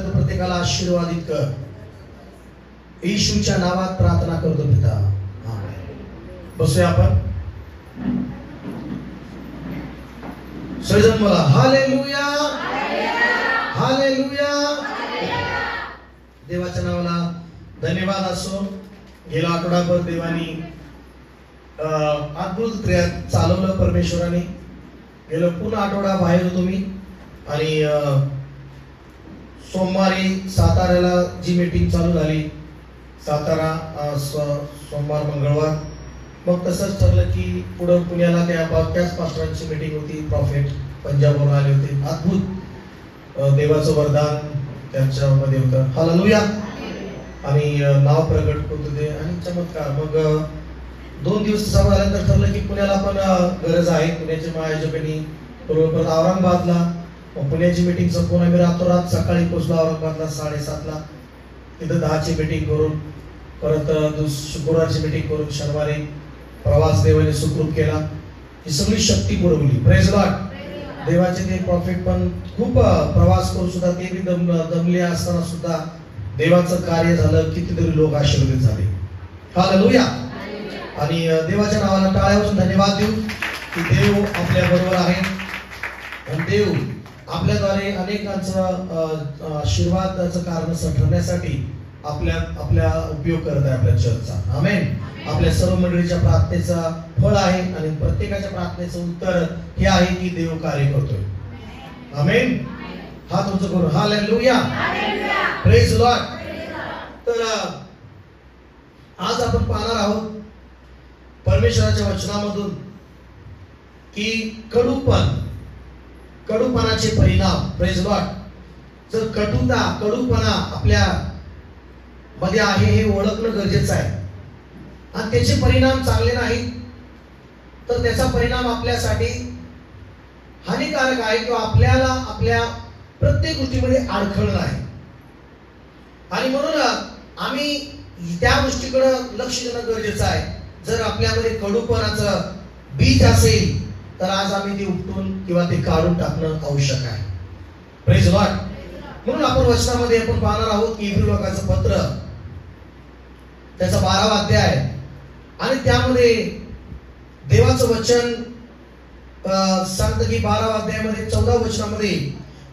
प्रत्येकाला आशीर्वादित कर येशूच्या नावात प्रार्थना करतो पिता आमेन। बसूया आपण सगळेजण बोला हालेलुया हालेलुया। देवाच्या नावाला धन्यवाद असो। गेला आठवडाभर देवानी अद्भुत क्रिया चालवलं परमेश्वराने। गेलो पुन्हा आठवडा बाहेर होतो मी आणि सोमवारी साताऱ्याला जी मीटिंग चालू झाली सातारा सोमवार मंगळवार मग तसंच ठरलं की पुढं पुण्याला त्या त्याच पास्टरांची मीटिंग होती। प्रॉफेट पंजाबवरून आले होते। अद्भुत देवाचं वरदान त्यांच्यामध्ये होतं हालेलुया। आणि नाव प्रगट होत होते आणि चमत्कार। मग 2 दिवस झाल्यानंतर ठरलं की पुण्याला पण गरज आहे। पुण्याच्या महायोजकांनी बरोबर औरंगाबादला पुण्याची मीटिंग संपून आम्ही रातोरात सकाळी पोहोचलो औरंगाबादला 7:30ला। तिथं 10ची मीटिंग करून परत शुक्रवारची मीटिंग करून शनिवारी प्रवास देवाने सुखरूप केला। ही सगळी शक्ती पुरवली। Praise God. देवाचे ते प्रॉफिट पण खूप प्रवास करून सुद्धा ते बी दमले असताना सुद्धा देवाचं कार्य झालं। कितीतरी लोक आशीर्वादित झाले हालेलुया। आणि देवाच्या नावाला टाळ्या वाजवून धन्यवाद देऊ की देव आपल्या बरोबर आहे आणि देव आपल्याद्वारे अनेकांचं आशीर्वादाचं कारण ठरण्यासाठी आपल्या उपयोग करत आहे आपल्या चर्चचा। आमेन। आपल्या सर्व मंडळीच्या प्रार्थनेचा फळ आहे आणि प्रत्येकाच्या प्रार्थनेचं उत्तर हे आहे की देव कार्य करतोय। आमेन। हात उंच करू हालेलुया प्रेज लॉर्ड। तर आज आपण पाहणार आहोत परमेश्वराच्या वचनामधून की कडूपणाचे परिणाम. Praise Lord. जर कडूपणा आपल्या मध्ये आहे हे ओळखणं गरजेचं आहे आणि त्याचे परिणाम चांगले नाहीत तर त्याचा परिणाम आपल्यासाठी हानिकारक आहे किंवा आपल्याला आपल्या प्रत्येक गोष्टीमध्ये अडखळणं आहे. आणि म्हणून आम्ही त्या गोष्टीकडे लक्ष देणं गरजेचं आहे. जर आपल्यामध्ये कडूपणाचं बीज असेल तर आज आम्ही ते उपटून किंवा ते काढून टाकणं आवश्यक आहे. Praise Lord. म्हणून आपण वचनामध्ये आपण पाहणार आहोत की इब्री लोकांचं पत्र त्याचा 12वा अध्याय आणि त्यामध्ये देवाचं वचन सांगतं की 12वा अध्यायामध्ये 14 वचनामध्ये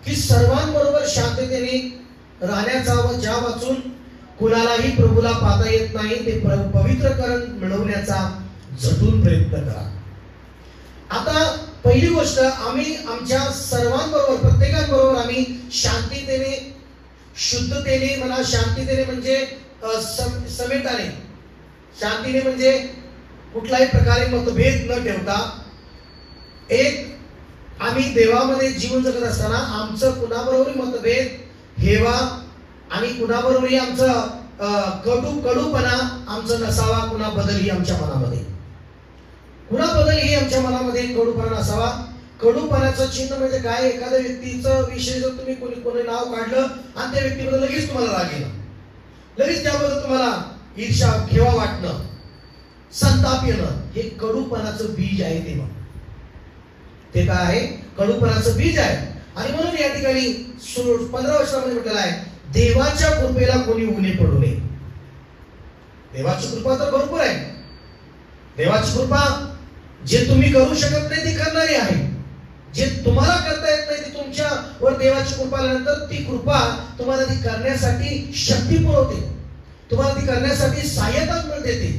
की सर्वांबरोबर शांततेने राहण्याचा व ज्या वाचून कुणालाही प्रभूला पाहता येत नाही ते पवित्रकरण मिळवण्याचा झटून प्रयत्न करा. आता पहिली गोष्ट आम्ही आमच्या सर्वांबरोबर प्रत्येकाबरोबर आम्ही शांततेने शुद्धतेने म्हणा. शांततेने म्हणजे समेटाने. शांतीने म्हणजे कुठल्याही प्रकारे मतभेद न ठेवता एक आम्ही देवामध्ये जीवन जगत असताना आमचं कुणाबरोबरही मतभेद हेवा आणि कुणाबरोबरही आमचं कडूपणा आमचं नसावा. कुणाबद्दलही आमच्या मनामध्ये कडूपणा नसावा. कडूपणाचं चिन्ह म्हणजे काय? एखाद्या व्यक्तीचं विषय जर तुम्ही कोणी नाव काढलं आणि त्या व्यक्तीबद्दल लगेच तुम्हाला राग येणं, लगेच त्याबद्दल तुम्हाला ईर्ष्या घेवा वाटणं, संताप येणं, हे कडूपणाचं बीज आहे. ते काय आहे? कडूपणाचं बीज आहे. आणि म्हणून या ठिकाणी 15 वर्षामध्ये म्हटलेलं आहे देवाच्या कृपेला कोणी उणे पडू नये. देवाची कृपा तर भरपूर आहे. देवाची कृपा जे तुम्ही करू शकत नाही ती करणारी आहे. जे तुम्हाला करता येत नाही ती तुमच्यावर देवाची कृपा आल्यानंतर ती कृपा तुम्हाला ती करण्यासाठी शक्ती पुरवते, तुम्हाला ती करण्यासाठी सहाय्यता मिळते.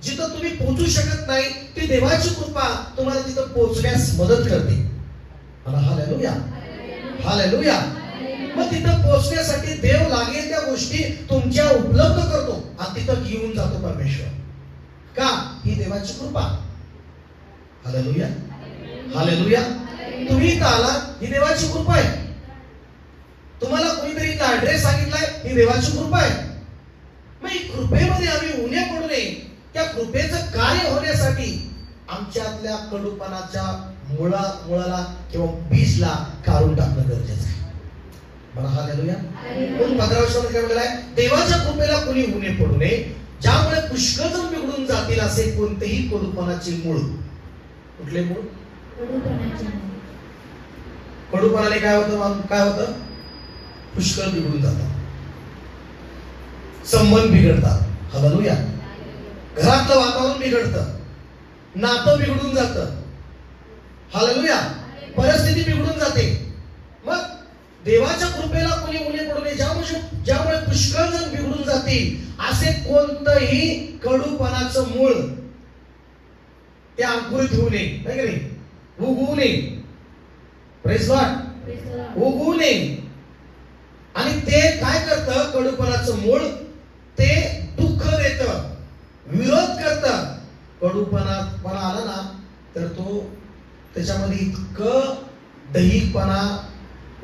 जिथं तुम्ही पोहोचू शकत नाही ती देवाची कृपा तुम्हाला तिथं पोहोचण्यास मदत करते. Hallelujah, hallelujah. मग तिथं पोहोचण्यासाठी देव लागेल त्या गोष्टी तुमच्या उपलब्ध करतो आणि तिथं घेऊन जातो परमेश्वर. का? ही देवाची कृपा. Hallelujah, hallelujah. तुम्ही इथं आला ही देवाची कृपा आहे. तुम्हाला कोणीतरी इथला ऍड्रेस सांगितलाय ही देवाची कृपा आहे. मग ही कृपेमध्ये आम्ही उणे पडू नये. त्या कृपेचं कार्य होण्यासाठी आमच्यातल्या कडूपणाच्या मुळाला किंवा बीजला काढून टाकणं गरजेचं आहे. मला हालेलुया. 15 वर्षामध्ये काय म्हटलेलं आहे? देवाच्या कृपेला कोणी उणे पडू नये ज्यामुळे पुष्कळ जण बिघडून जातील असे कोणतेही कडूपणाचे मूळ. कुठले मूळ? कडूपणाने काय होतं? पुष्कळ बिघडून जातात, संबंध बिघडतात. हालेलुया. घरातलं वातावरण बिघडतं, नातं बिघडून जातं. हालेलुया. परिस्थिती बिघडून जाते. मग देवाच्या कृपेला कोणी उणे पडू नये ज्यामुळे पुष्कळ जण बिघडून जातील असे कोणतंही कडूपणाचं मूळ ते अंकुरित होऊ नये, नाही का नाही? उगवू नये. Praise Lord. उगवू नये. आणि ते काय करतं? कडूपणाचं मूळ ते दुःख देतं, विरोध करतं. कडूपणा आला ना तर तो त्याच्यामध्ये इतकं दैहिकपणा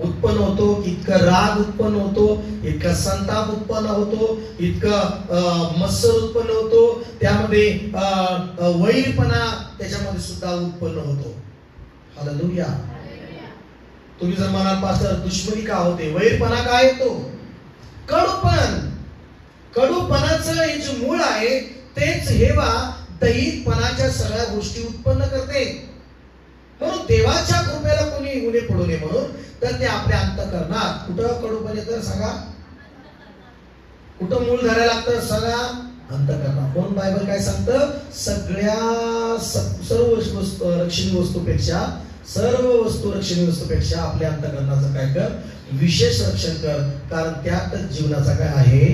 उत्पन्न होतो, इतकं राग उत्पन्न होतो, इतका संताप उत्पन्न होतो, इतकं मत्सर उत्पन्न होतो, त्यामध्ये वैरपणा त्याच्यामध्ये सुद्धा उत्पन्न होतो. हालेलुया. तुम्ही जर म्हणाल पास्टर दुश्मनी का होते, वैरपणा काय येतो? कडूपणाचं हे जे मूळ आहे तेच हेवा दैहिकपणाच्या सगळ्या गोष्टी उत्पन्न करते. म्हणून देवाच्या कृपेला कोणी उणे पडू नये म्हणून तर ते आपल्या अंतःकरणात कुठं कडूपण येतं सांगा? कुठं मूळ धरायला लागतं सांगा? अंतःकरणात. म्हणून बायबल काय सांगतं? सर्व रक्षणीय वस्तूपेक्षा आपल्या अंतःकरणाचं काय कर? विशेष रक्षण कर, कारण त्यात जीवनाचा काय आहे?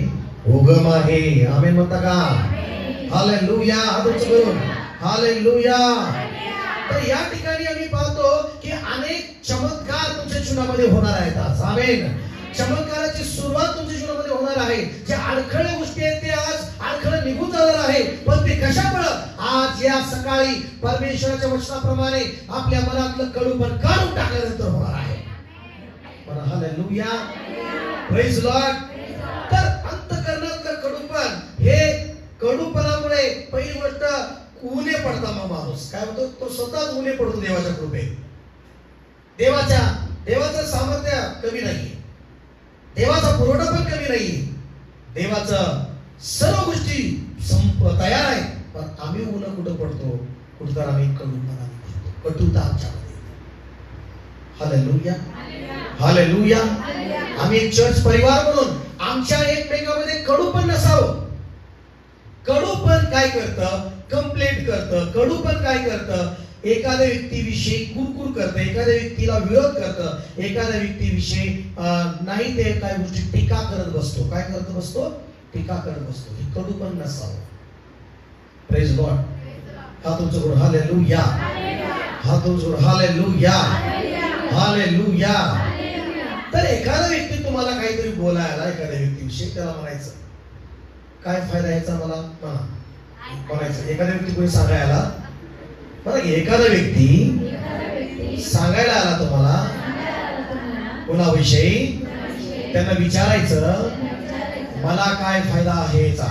उगम आहे. आमेन म्हणता का? हालेलुया. हात उंच करून हालेलुया. तर या ठिकाणी आम्ही पाहतो की अनेक चमत्कार तुमच्या जीवनामध्ये होणार आहेत आज. आमेन. चमत्काराची सुरुवात तुमच्या जीवनामध्ये होणार आहे. जे अडखळे गोष्टी आहेत ते आज अडखळे निघून जाणार आहे, पण ते कशामुळे? आज या सकाळी परमेश्वराच्या वचनाप्रमाणे आपल्या मनातलं कडूपण काढून टाकल्यानंतर होणार आहे. Hallelujah, praise Lord. तर अंतःकरणातलं कडूपण, हे कडूपणामुळे पहिली गोष्ट उणे पडता. मग माणूस काय होतो? तो स्वतःच उणे पडतो देवाच्या कृपेत. देवाचं सामर्थ्य कमी नाहीये, देवाचा पुरवठा पण कमी नाहीये, देवाचं सर्व गोष्टी तयार आहे, पण आम्ही उन्हा कुठं पडतो? कुठं तर आम्ही कडूपणा पडतो, कटुता आमच्यामध्ये. Hallelujah, hallelujah. आम्ही एक चर्च परिवार म्हणून आमच्या एकमेकांमध्ये कडूपण नसावं. कडूपण काय करतं? कंप्लेंट करतं. कडूपण काय करतं? एखाद्या व्यक्तीविषयी कुरकुर करतं, एखाद्या व्यक्तीला विरोध करतं, एखाद्या व्यक्तीविषयी नाही ते काय गोष्टी टीका करत बसतो. काय करत बसतो? टीका करत बसतो. हे कडूपण नसावं. Praise Lord. हात उंच करून हालेलुया, हात उंच करून हालेलुया, हालेलुया. तर एखादा व्यक्ती तुम्हाला काहीतरी बोलायला, एखाद्या व्यक्तीविषयी, त्याला म्हणायचं काय फायदा याचा मला म्हणायचं. एखाद्या व्यक्ती कोणी सांगायला, बरं, एखादा व्यक्ती सांगायला आला तुम्हाला कोणाविषयी, त्यांना विचारायचं मला काय फायदा आहे याचा.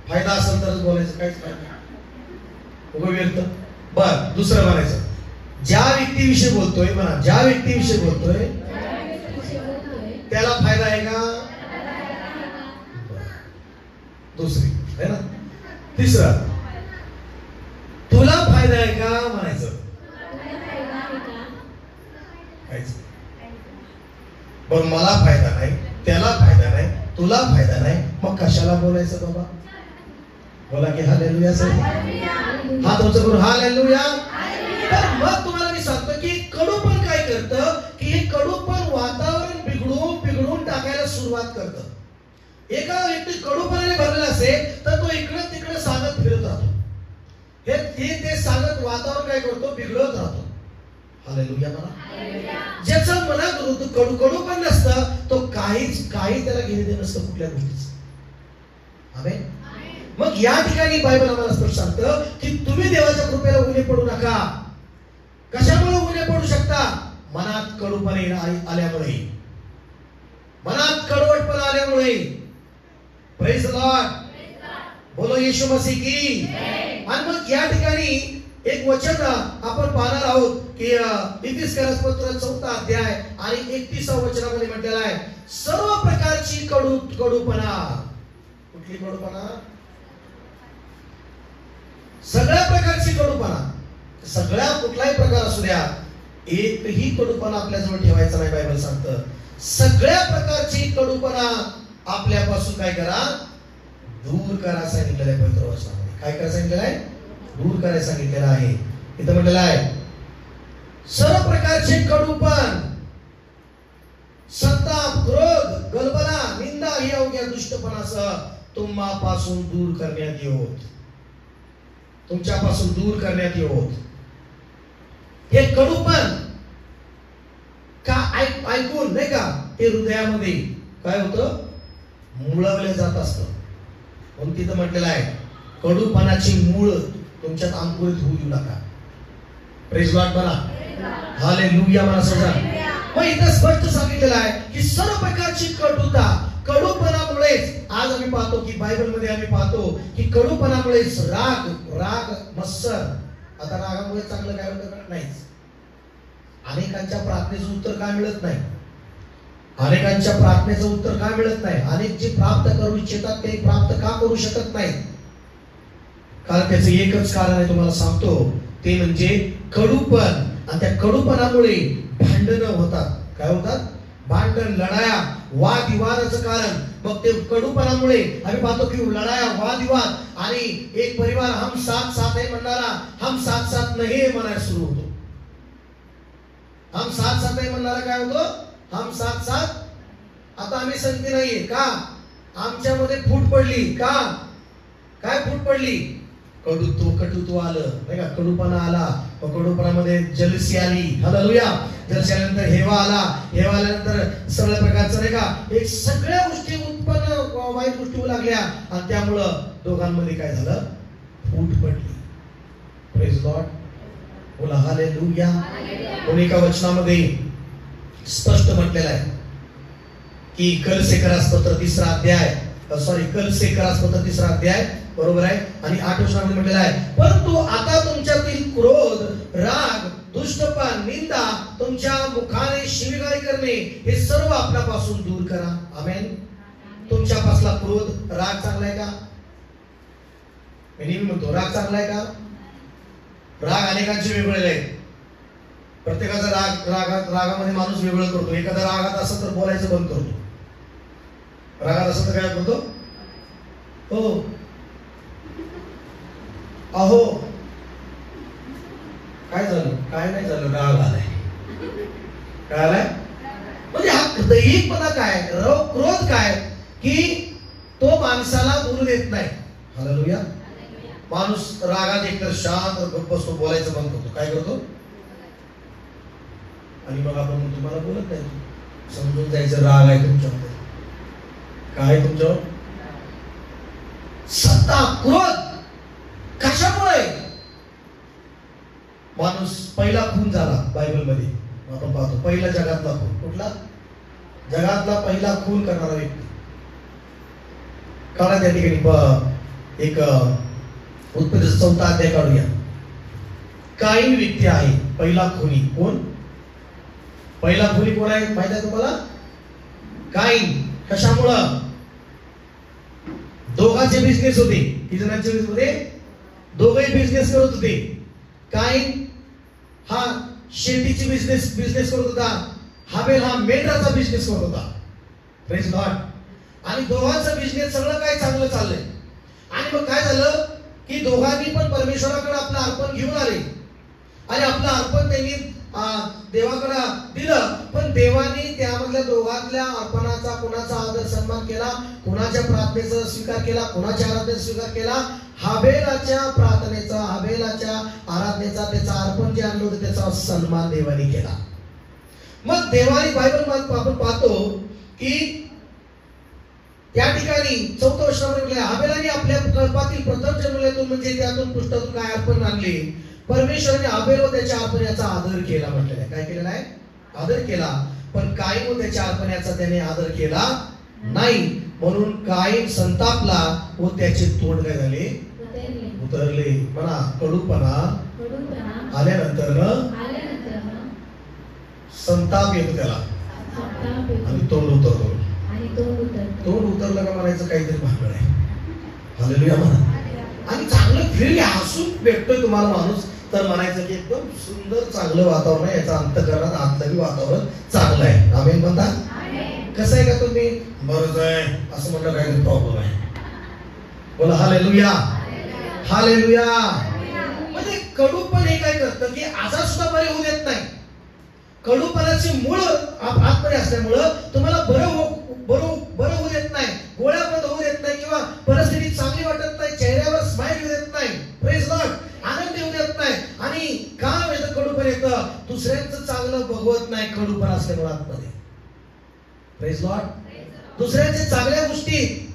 फायदा असेल तरच बोलायचं, काहीच फायदा उभं व्यर्थ. बर, दुसरं म्हणायचं ज्या व्यक्तीविषयी बोलतोय, म्हणा ज्या व्यक्तीविषयी बोलतोय त्याला फायदा आहे का? दुसरी है ना. तिसरं तुला फायदा आहे का म्हणायचं. पण मला फायदा नाही, त्याला फायदा नाही, तुला फायदा नाही, मग कशाला बोलायचं बाबा? बोला की हालेलुया. हात उंच करून हालेलुया. तर मग तुम्हाला मी सांगतो की कडूपण काय करतं, की हे कडूपण वातावरण बिघडून टाकायला सुरुवात करतं. एका व्यक्ती कडूपणाने भरलेला असेल तर तो इकडे तिकडे सांगत फिरत राहतो. ते सांगत वातावरण काय करतो? बिघडत राहतो. हालेलुया. मला ज्याचं मनात कडूपण नसतं, तो काही त्याला घेणे देणं नसतं कुठल्या गोष्टीचं. आमेन. मग या ठिकाणी बायबल आम्हाला स्पष्ट सांगतं की तुम्ही देवाच्या कृपेला उणे पडू नका. कशामुळे उणे पडू शकता? मनात कडूपणा आल्यामुळे, मनात कडवटपणा आल्यामुळे. Praise Lord. बोलो येशू मसीह की. आणि मग या ठिकाणी एक वचन आपण पाहणार आहोत की इफिसियन्स पत्र 4 अध्याय आणि 31 वचनामध्ये म्हटलेलं आहे, सर्व प्रकारची कडूपणा. कुठली कडूपणा? सगळ्या प्रकारची कडूपणा. सगळ्या कुठलाही प्रकार असू द्या, एकही कडूपणा आपल्याजवळ ठेवायचा नाही. बायबल सांगतं सगळ्या प्रकारची कडूपणा आपल्यापासून काय करा? दूर करा सांगितलेलं आहे पवित्र वचनामध्ये. काय करा सांगितलेलं आहे? दूर करायला सांगितलेलं आहे. इथं म्हटलेलं आहे सर्व प्रकारचे कडूपण, संताप, क्रोध, गलबला, निंदा ही अवघ्या दुष्टपणासह तुम्हापासून दूर करण्यात येवोत. तुमच्यापासून दूर करण्यात येवोत. हे कडूपण का ऐकून नाही का ते हृदयामध्ये काय होतं? मुळवले जात असतं. म्हणून तिथं म्हटलेलं आहे कडूपणाची मूळ तुमच्यात अंकुरित होऊ देऊ नका. Praise Lord. म्हणा हालेलुया. म्हणा सजा. मग इथं स्पष्ट सांगितलेलं आहे की सर्व प्रकारची कडूपणामुळेच आज आम्ही पाहतो की बायबलमध्ये आम्ही पाहतो की कडूपणामुळेच राग मत्सर. आता रागामुळे चांगलं काय होतं? नाहीच. अनेकांच्या प्रार्थनेचं उत्तर काय मिळत नाही? अनेकांच्या प्रार्थनेचं उत्तर काय मिळत नाही? अनेक जे प्राप्त करू इच्छितात ते प्राप्त का करू शकत नाही? कारण त्याचं एकच कारण आहे, तुम्हाला सांगतो, ते म्हणजे कडूपण. आणि त्या कडूपणामुळे भांडणं होतात. काय होतात? भांडण, लढाया, वादविवादाचं कारण. मग ते कडूपणामुळे आम्ही पाहतो की लढाया, वादविवाद, आणि एक परिवार हम साथ साथ आहे म्हणणारा हम साथ साथ नाही म्हणायला सुरू होतो. हम साथ साथ आहे म्हणणारा काय होतो? हम साथ साथ. आता आम्ही संगती नाहीये का? आमच्यामध्ये फूट पडली का? काय फूट पडली? कटुत्व आलं नाही का? कडूपणा आला. कडूपणामध्ये जलसी आली. हालेलुया. जलसी आल्यानंतर हेवा आला. हेवा आल्यानंतर सगळ्या प्रकारचं नाही का एक सगळ्या गोष्टी उत्पन्न वाईट गोष्टी होऊ लागल्या आणि त्यामुळं दोघांमध्ये काय झालं, फूट पडली. प्रेज लॉर्ड, बोला हालेलुया. म्हणून एका वचनामध्ये स्पष्ट म्हटलेलं आहे की कलसेकरास पत्र 3 अध्याय, कलसेकरास पत्र 3 अध्याय, बरोबर आहे, आणि 8 वचनामध्ये म्हटलेलं आहे, परंतु आता तुमच्यातील क्रोध, राग, दुष्टपण, निंदा, तुमच्या मुखाने शिवीगाळी करणे हे सर्व आपल्यापासून दूर करा. आमेन. तुमच्यापासला क्रोध, राग चांगला आहे का? मी म्हणतो राग चांगला आहे का? राग अनेकांचे वेगवेगळे आहेत. प्रत्येकाचा रागामध्ये माणूस वेगळं करतो. एखादा रागात असं तर बोलायचं बंद करतो. रागात असं तर काय करतो, हो अहो काय झालं, काय नाही झालं, राग आलाय. काय आलाय म्हणजे हा दैहिकपणा काय, क्रोध काय, की तो माणसाला बोलू देत नाही. हालेलुया. माणूस रागात एकतर शांत गप्प बसतो, बोलायचं बंद करतो. काय करतो? आणि मग आपण म्हणतो मला बोलत नाही. समजून जायचं राग आहे तुमच्यावर. काय तुमच्यावर? सत्ता, क्रोध. कशामुळे? माणूस पहिला खून झाला बायबल मध्ये आपण पाहतो. पहिला जगातला खून कुठला? जगातला पहिला खून करणारा व्यक्ती. काढा त्या ठिकाणी एक उत्पत्ती 4 अध्याय काढूया. काईन व्यक्ती आहे पहिला खुनी. कोण पहिला खुनी? कोण आहे माहिती आहे तुम्हाला? काईन. कशामुळं? दोघांचे बिझनेस होते. किती जणांचे बिझनेस होते? दोघेही बिझनेस करत होते. काईन हा शेतीची बिझनेस करत होता. हाबेल हा मेंढराचा बिझनेस करत होता. Praise Lord. आणि दोघांचा बिझनेस सगळं काय चांगलं चाललंय. आणि मग काय झालं की दोघांनी पण परमेश्वराकडे आपलं अर्पण घेऊन आले आणि आपलं अर्पण त्यांनी देवाकडे दिलं. पण देवाने त्यामधल्या दोघांतल्या अर्पणाचा कोणाचा आदर सन्मान केला, कोणाच्या प्रार्थनेचा स्वीकार केला, कोणाच्या आराधनेचा स्वीकार केला. हाबेलाच्या प्रार्थनेचा, हाबेलाच्या आराधनेचा, त्याचा अर्पण जे आणलं होतं त्याचा सन्मान देवाने केला. मग देवाने बायबल आपण पाहतो की त्या ठिकाणी 4 वचनामध्ये हाबेलाने आपल्या कल्पातील प्रथम जन्मल्यातून म्हणजे त्यातून पृष्ठातून काय अर्पण आणले. परमेश्वराने हाबेल व त्याच्या अर्पणाचा आदर केला म्हटलेला आहे. काय केलेला आहे? आदर केला. पण काईन व त्याच्या अर्पणाचा त्याने आदर केला नाही. म्हणून काईन संतापला व त्याचे तोंड काय झाले? उतरले. म्हणा कडूपणा आल्यानंतर संताप येतो त्याला आणि तोंड उतरतो. तोंड उतरलं का म्हणायचं काहीतरी भांडण आहे. हालेलुया म्हणा. आणि चांगलं फ्रीली हसून भेटतोय तुम्हाला माणूस तर म्हणायचं की एकदम सुंदर चांगलं वातावरण आहे. याचा अंतःकरणात आतलंही वातावरण चांगलं आहे. आमेन म्हणता. कसं आहे का तुम्ही? बरंच आहे असं म्हणलं काहीतरी प्रॉब्लेम आहे. बोला हालेलुया. हालेलुया. म्हणजे कडूपण हे काय करतं की आजार सुद्धा बरे होऊ देत नाही. कडूपणाची मूळ आतमध्ये असल्यामुळं तुम्हाला बरं होऊ देत नाही, गोळ्या बंद होऊ देत नाही, किंवा परिस्थिती चांगली वाटत नाही, चेहऱ्यावर स्माइल येऊ देत नाही, प्रेज लॉर्ड, आनंद येऊ देत नाही. आणि का येतं कडूपण? येतं दुसऱ्यांचं चांगलं बघवत नाही कडूपण असल्यामुळे आतमध्ये. Praise Lord. दुसऱ्यांच्या चांगल्या गोष्टी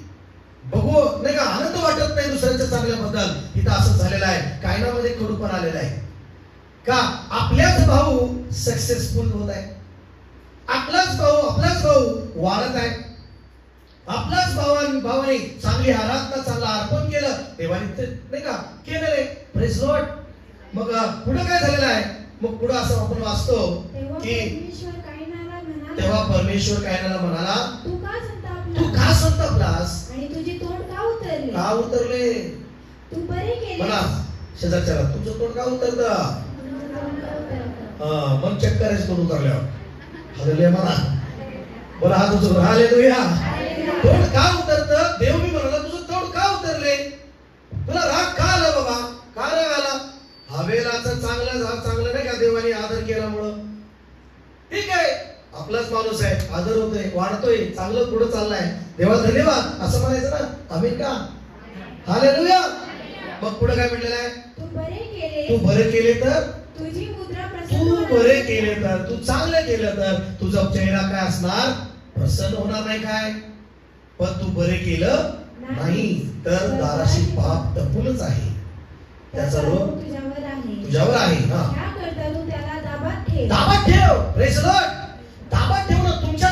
बघू नाही का, आनंद वाटत नाही दुसऱ्यांच्या चांगल्याबद्दल. इथं असं झालेलं आहे. कायनामध्ये कडूपण आलेलं आहे. का? आपल्याच भाऊ सक्सेसफुल होत आहे, आपलाच भाऊ वाढत आहे, आपलाच भावाने चांगली आराधना, चांगलं अर्पण केलं देवाने नाही का केलेलं आहे. Praise Lord. मग पुढे काय झालेलं आहे? मग पुढे असं आपण वाचतो की तेव्हा परमेश्वर कायनाला म्हणाला, तू का संतापलास आणि तुझे तोंड का उतरले? तू बरे केले. म्हणा शेजारच्याला, तुझं तोंड का उतरलं? मग चेक करायचं तोंड उतरल्यावर. हालेलुया म्हणा. बोला हात उचलून हालेलुया. तोंड का उतरतं? देव मी म्हणाला तुझं तोंड का उतरले? तुला राग का आला बाबा? का राग आला? हाबेलाचं चांगलं नाही का देवाने आदर केल्यामुळं. ठीक आहे, आपलाच माणूस आहे, आदर होतोय, वाढतोय, चांगलं पुढे चाललाय, देवा धन्यवाद असं म्हणायचं ना. आमीन का? हालेलुया. मग पुढे काय म्हटलेलं आहे? तू बरे केले तर, तू बरे केले तर, तू चांगलं केलं तर तुझा चेहरा काय असणार? प्रसन्न होणार नाही. काय पण तू बरे केलं नाही, तर दाराशी पाप टपूनच आहे, त्याचा रोग तुझ्यावर आहे. ताब्यात ठेव. Praise the Lord. ताब्यात ठेवणं तुमच्या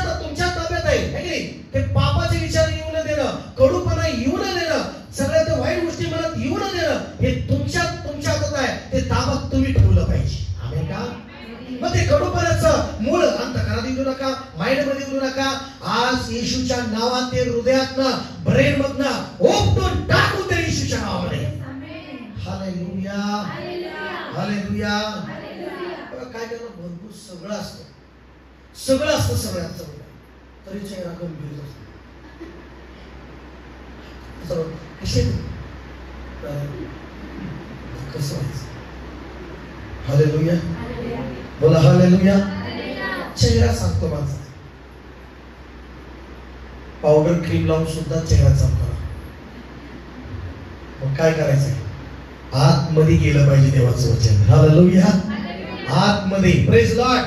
ताब्यात आहे. ते पापाचे विचार येऊ न देणं, कडूपणा येऊ न देणं, सगळ्या त्या वाईट गोष्टी मनात येऊ न देणं, हे तुमच्या हातात आहे. ते ताब्यात तुम्ही ठेवलं पाहिजे. आमेन का? मग ते कडूपणाचं मूळ अंतःकरणात येऊ नका, माइंड मध्ये येऊ नका. आज येशूच्या नावात ते हृदयातनं ब्रेन मधनं ओपटून टाकू ते येशूच्या नावामध्ये. Hallelujah, hallelujah. काय करणं? भरपूर सगळं असतं, सगळ्यात सगळं, तरी चेहरा गंभीर असतो. कसं व्हायचं? हालेलुया, बोला हालेलुया. चेहरा सांगतो माझा. पावडर क्रीम लावून सुद्धा चेहरा चमकला. मग काय करायचंय? आतमध्ये गेलं पाहिजे देवाचं वचन. हालेलुया, आतमध्ये. Praise Lord.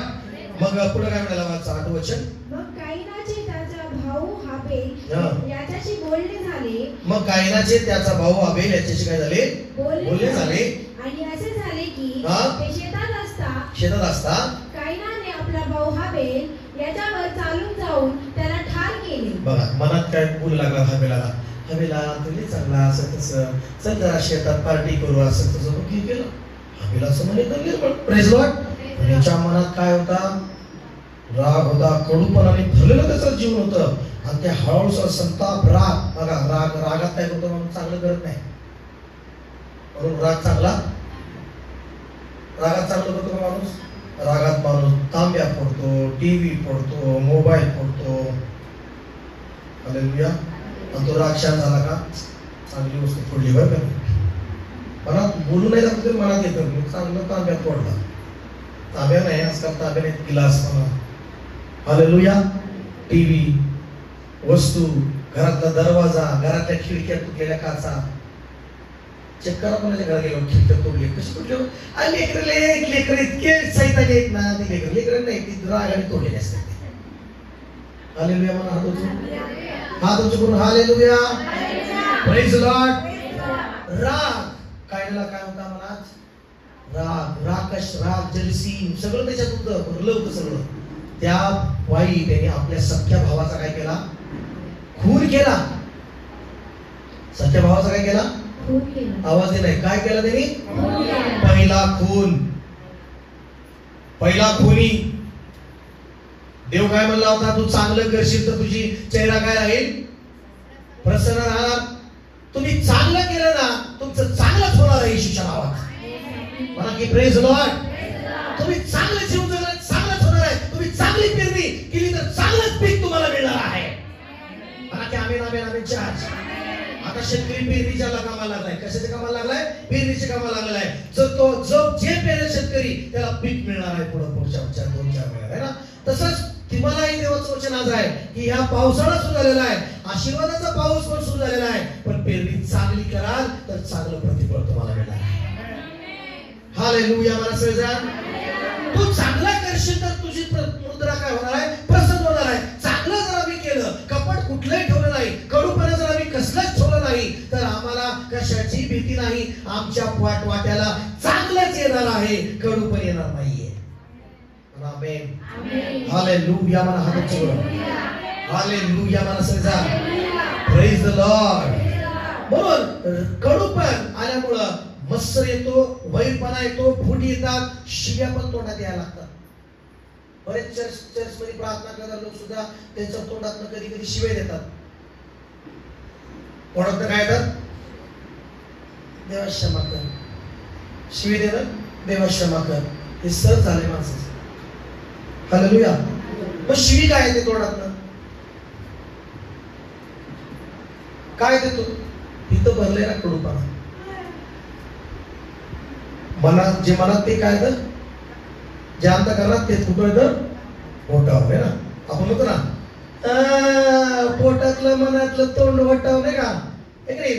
मग पुढे काय म्हणाला वाचा 8 वचन. मग कायनाचे त्याचा भाऊ हाबेल याच्याशी बोलणे झाले. मग कायनाचे त्याचा भाऊ हाबेल याच्याशी काय झाले? बोलणे झाले. आणि असे झाले की ते शेतात असता कायनाने आपला भाऊ हाबेल याच्यावर चालून जाऊन त्याला ठार केले. बघा मनात काय बोलू लागला हाबेलाला. हाबेला तुम्ही चांगला असं तसं, चल जरा शेतात पार्टी करू, असं तसं. मग हे केलं हाबेल असं म्हणे. Praise Lord. त्याच्या मनात काय होता? राग होता, कडूपणाने भरलेलं त्याचं जीवन होतं. आणि त्या हळूहळू संताप, राग. बघा रागात काय होतं? म्हणून चांगलं करत नाही. म्हणून रागात चांगलं करतो माणूस. रागात माणूस तांब्या फोडतो, टीव्ही फोडतो, मोबाईल फोडतो. हालेलुया. आणि तो राग शांत झाला का चांगली वस्तू फोडली बरं का. मनात बोलू नाही लागत तरी मनात येतं मी चांगलं तांब्या फोडला. तांब्या नाही, आजकाल तांब्या नाही, गिलास म्हणा. हालेलुया. टीव्ही, वस्तू, घरातला दरवाजा, घरातल्या खिडक्या तुटलेल्या काचा. चेक करा कोणाच्या घरात गेलो खिडक्या तोडली, कशी तुटली? लेकर इतके सैतान आहेत ना, ते लेकर नाही, ती रागाने तोडलेली असतात. हालेलुया म्हणा. हात उंच करून हालेलुया. Praise Lord. राग. कायला काय होता मनात? राग, राकश, राग, जलसी सगळं त्याच्यात होतं, भरलं होतं सगळं. त्या वाई त्याने आपल्या सख्या भावाचा काय केला? खून केला. सख्या भावाचा काय केला? आवाज दे नाही. काय केला त्यांनी? पहिला खून, पहिला खुनी. देव काय म्हणला होता? तू चांगलं करशील तर तुझी चेहरा काय राहील? प्रसन्न राहणार. तुम्ही चांगलं केलं ना, तुमचं चांगलंच होणार आहे येशूच्या नावात. म्हणा की प्रेज लॉर्ड. तुम्ही चांगलं जीवन जगणार, चांगलंच होणार आहे. तुम्ही चांगली पेरणी केली तर चांगलंच पीक तुम्हाला मिळणार आहे. म्हणा की आमेन, आमेन, आमेन. चार्ज. आता शेतकरी पेरणीच्या कामाला लागलाय. कशाच्या कामाला लागलाय? पेरणीच्या कामाला लागलेला आहे. जो जे पेरेल शेतकरी त्याला पीक मिळणार आहे पुढच्या 2-4 महिन्यात, आहे ना. तसंच तुम्हालाही देवाचं वचन आज आहे की ह्या पावसाळा सुरू झालेला आहे, आशीर्वादाचा पाऊस पण सुरू झालेला आहे. पण पेरणी चांगली कराल तर चांगलं प्रतिफळ तुम्हाला मिळणार आहे. हालेलुया. मला सगळेजण तू चांगला करशील तर तुझी मुद्रा काय होणार आहे? प्रसन्न होणार आहे. चांगलं जर आम्ही केलं, कपट कुठलंही ठेवलं नाही, कडूपणा जर आम्ही कसलंच ठेवलं नाही, तर आम्हाला कशाची भीती नाही. आमच्या वाट्याला चांगलंच येणार आहे, कडूपण येणार नाहीये. आमेन. हालेलुया. मला हात जोडा. हालेलुया. मला सगळेजण प्रेज द लॉर्ड. म्हणून कडूपण आल्यामुळं मत्सर येतो, वैरपणा येतो, फूट येतात, शिव्या पण तोंडात यायला लागतात. बरेच चर्च मध्ये प्रार्थना करणारे लोक सुद्धा त्यांच्या तोंडातनं कधी कधी शिव्या देतात. तोंडात काय येतात? देवा क्षमा कर. शिवी देणं, देवा क्षमा कर, हे सर झाले माणसाचं. हालेलुया. मग शिवी काय येते तोंडातनं? काय देतो? इथं भरले ना कडूपणा. मनात जे मनात ते काय तर जे अंतःकरणात ते कुठं तर पोटावर, आहे ना. आपण म्हणतो ना पोटातलं मनातलं तोंड वटाव, नाही का?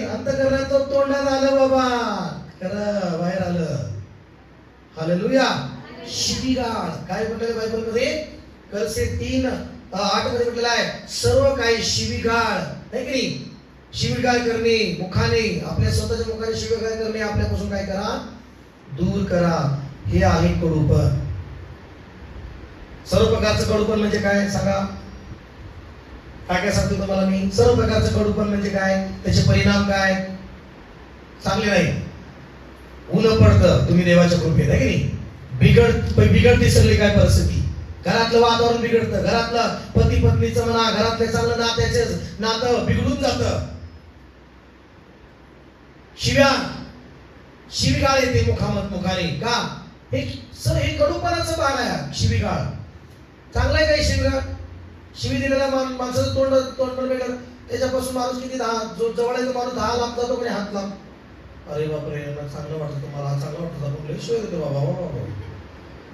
अंतःकरणाचं तोंडात आलं बाबा, खरं बाहेर आलं. हालेलुया. शिवीगाळ. काय म्हटलं बायबल मध्ये? कलसे 3:8 मध्ये म्हटलेलं आहे, सर्व काही शिवीगाळ, नाही की नाही? शिवीगाळ करणे मुखाने, आपल्या स्वतःच्या मुखाने शिवीगाळ करणे आपल्यापासून काय करा, दूर करा. हे आहे कडूपण. सर्व प्रकारचं कडूपण म्हणजे काय सांगा? काय काय सांगतो तुम्हाला मी? सर्व प्रकारचं कडूपण म्हणजे काय, त्याचे परिणाम काय? चांगले नाही. ऊन पडतं, तुम्ही देवाच्या कृपेत आहे की नाही, बिघडते सगळी काय परिस्थिती. घरातलं वातावरण बिघडतं, घरातलं पती पत्नीचं म्हणा, घरातल्या चांगलं नात्याचे नातं बिघडून जातं. शिवीगाळ येते मुखाने का? हे कडूपणाचं भाग आहे. शिवीगाळ चांगला आहे काय? शिवी दिलेला माणसाचं तोंड वेगळं, त्याच्यापासून माणूस किती जवळ आहे, माणूस 10 लांब जातो कोणी हात लांब. अरे बापरे, चांगलं वाटतं तुम्हाला, चांगलं वाटतं आपण शिवाय देतो बाबा,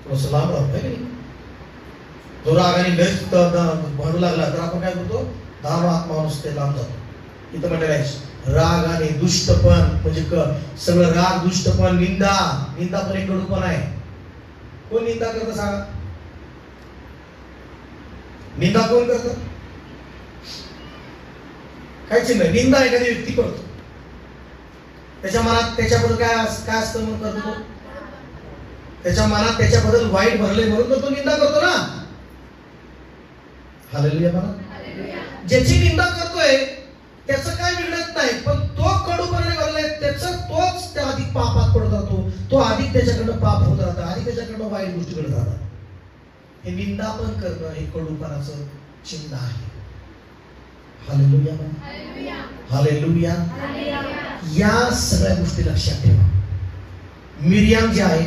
थोडंसं लांब राहत नाही. जो रागाने भांडू लागला तर आपण काय करतो, 10 माणूस ते लांब जातो. इथं म्हटलेलं आहे राग आणि दुष्टपण म्हणजे सगळं राग, दुष्टपण, निंदा पण एक कडूपण आहे. कोण निंदा करतं सांगा? निंदा कोण करतं? काय चिन्ह? निंदा एखादी व्यक्ती करतो, त्याच्या मनात त्याच्याबद्दल काय असतं म्हणून करतो, त्याच्या मनात त्याच्याबद्दल वाईट भरले म्हणून तो निंदा करतो ना. हालेलुया म्हणा. ज्याची निंदा करतोय त्याचं काय बिघडत नाही, पण तो कडूपणाने भरलाय तोच त्या अधिक पापात पडत राहतो. तो अधिक त्याच्याकडनं पाप होत राहतं, अधिक त्याच्याकडनं वाईट गोष्टी घडत राहतात. हे निंदा पण करणं हे कडूपणाचं चिन्ह आहे. हालेलुया म्हणा. हालेलुया. या सगळ्या गोष्टी लक्षात ठेवा. मिरियाम जे आहे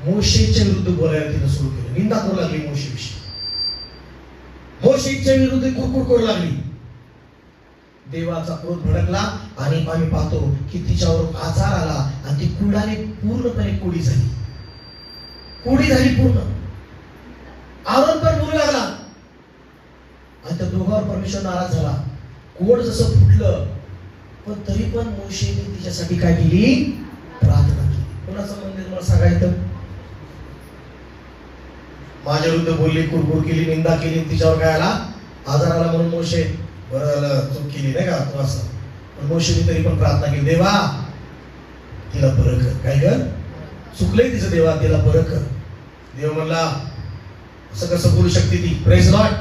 मोशेच्या विरुद्ध बोलायला तिने सुरू केलं, निंदा करू लागली मोशेविषयी, मोशेच्या विरुद्ध कुरकुर करू लागली. देवाचा क्रोध भडकला आणि आम्ही पाहतो की तिच्यावर आजार आला आणि ती कुडाने पूर्णपणे कोडी झाली पूर्ण. आरोन पण बोलू लागला आणि त्या दोघांवर परमेश्वर नाराज झाला. कोड जसं फुटलं पण तरी पण मोशेने तिच्यासाठी काय केली, प्रार्थना केली. कोणाचं मंदिर मला सांगायचं? माझ्या विरुद्ध बोलली, कुरकुर केली, निंदा केली, तिच्यावर काय आला, आजार आला म्हणून मोशे बरं झालं चूक केली नाही का तू असं. पण मोशेने तरी पण प्रार्थना केली, देवा तिला बरं कर. काय कर? चुकलंय तिचं, देवा तिला बरं कर. देव म्हणला असं कसं बोलू शकते ती? Praise Lord.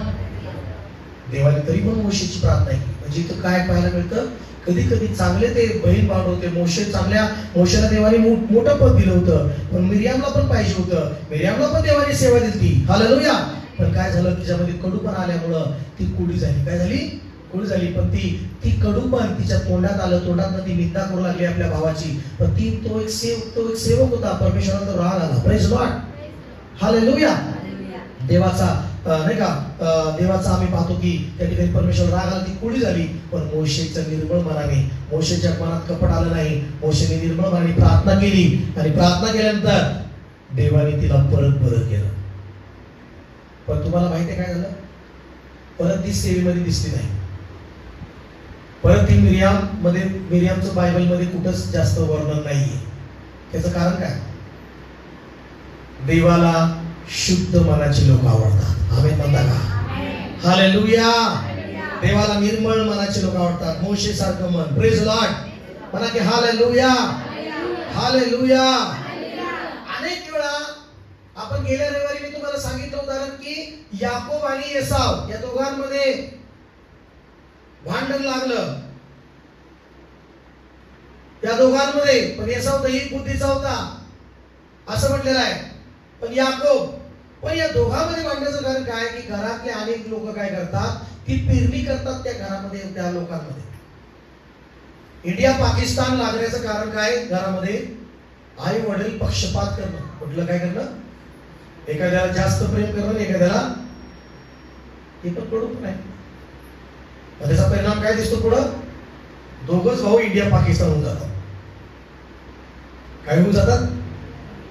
देवाने तरी पण मोशेची प्रार्थना केली. म्हणजे इथं काय पाहायला मिळतं, कधी कधी चांगले ते बहीण भाऊ होते, मोशेला देवाने मोठं पद दिलं होतं, पण मिरियामला पण पाहिजे होतं, मिरियामला पण देवाने सेवा दिली. हालेलुया. पण काय झालं, तिच्यामध्ये कडूपण आल्यामुळं ती कोडी झाली. काय झाली? कोडी झाली. पण ती कडूपण तिच्या तोंडात आलं, तोंडात ती निंदा करू लागली आपल्या भावाची. पण तो एक सेवक होता, परमेश्वराचा राग आला. Praise Lord. हालेलुया. देवाचा नाही का, देवाचा आम्ही पाहतो की त्या ठिकाणी परमेश्वर राग आला, ती कोडी झाली. पण मोशेच्या निर्मळ मनाने, मोशेच्या मनात कपट आलं नाही, मोशेने निर्मळ मनाने प्रार्थना केली आणि प्रार्थना केल्यानंतर देवाने तिला परत बरं केलं. पण तुम्हाला माहिती आहे काय झालं? परत ती सेवेमध्ये दिसली नाही. परत ती मिरियामचं बायबलमध्ये कुठंच जास्त वर्णन नाहीये. त्याचं कारण काय? देवाला शुद्ध मनाचे लोक आवडतात. आमेन म्हणता का? हालेलुया. देवाला निर्मळ मनाचे लोक आवडतात. मोशे सारखं मन. Praise Lord. म्हणा की हालेलुया. हालेलुया. अनेक वेळा आपण गेल्या रविवारी मी तुम्हाला सांगितलं उदाहरण की याकोब आणि एसाव या दोघांमध्ये भांडण लागलं. या दोघांमध्ये पण एसाव दही बुद्धीचा होता असं म्हटलेलं आहे. पण या दोघांमध्ये भांडण्याचं कारण काय की घरातले अनेक लोक काय करतात, ती पेरणी करतात त्या घरामध्ये, त्या लोकांमध्ये. इंडिया पाकिस्तान लागण्याचं कारण काय? घरामध्ये आई वडील पक्षपात करणं. कुठलं काय करणं? एखाद्याला जास्त प्रेम करणं, एखाद्याला हे पण कडूपण आहे. त्याचा परिणाम काय दिसतो पुढं? दोघच भाऊ इंडिया पाकिस्तान होऊन जातात. काय होऊन जातात?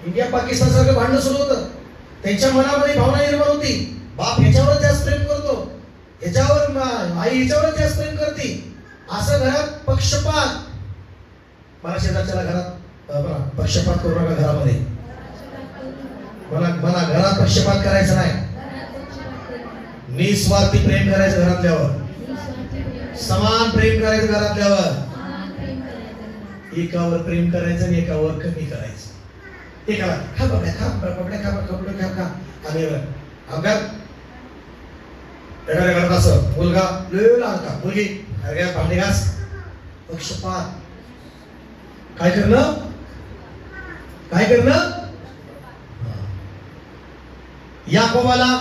इंडिया पाकिस्तान सारखं भांडण सुरू होतं. त्यांच्या मनामध्ये भावना निर्माण होती, बाप ह्याच्यावर जास्त प्रेम करतो, ह्याच्यावर आई ह्याच्यावर जास्त प्रेम करते. असं घरात पक्षपात. मला शेजारच्या घरात पक्षपात करू नका. घरामध्ये मला घरात पक्षपात करायचा नाही. निस्वार्थी प्रेम करायचं घरातल्यावर. समान प्रेम करायचं घरातल्यावर, एकावर प्रेम करायचं आणि एकावर कमी करायचं. एकाला खा बाबड्या, खा बाबड्या, खा कपडे, खा खा. आणि अपघात एखाद्या घरात असं मुलगा लय लाडका, मुलगी अरे भांडे घास. पक्षपात. काय करणं, काय करणं. याकोबाला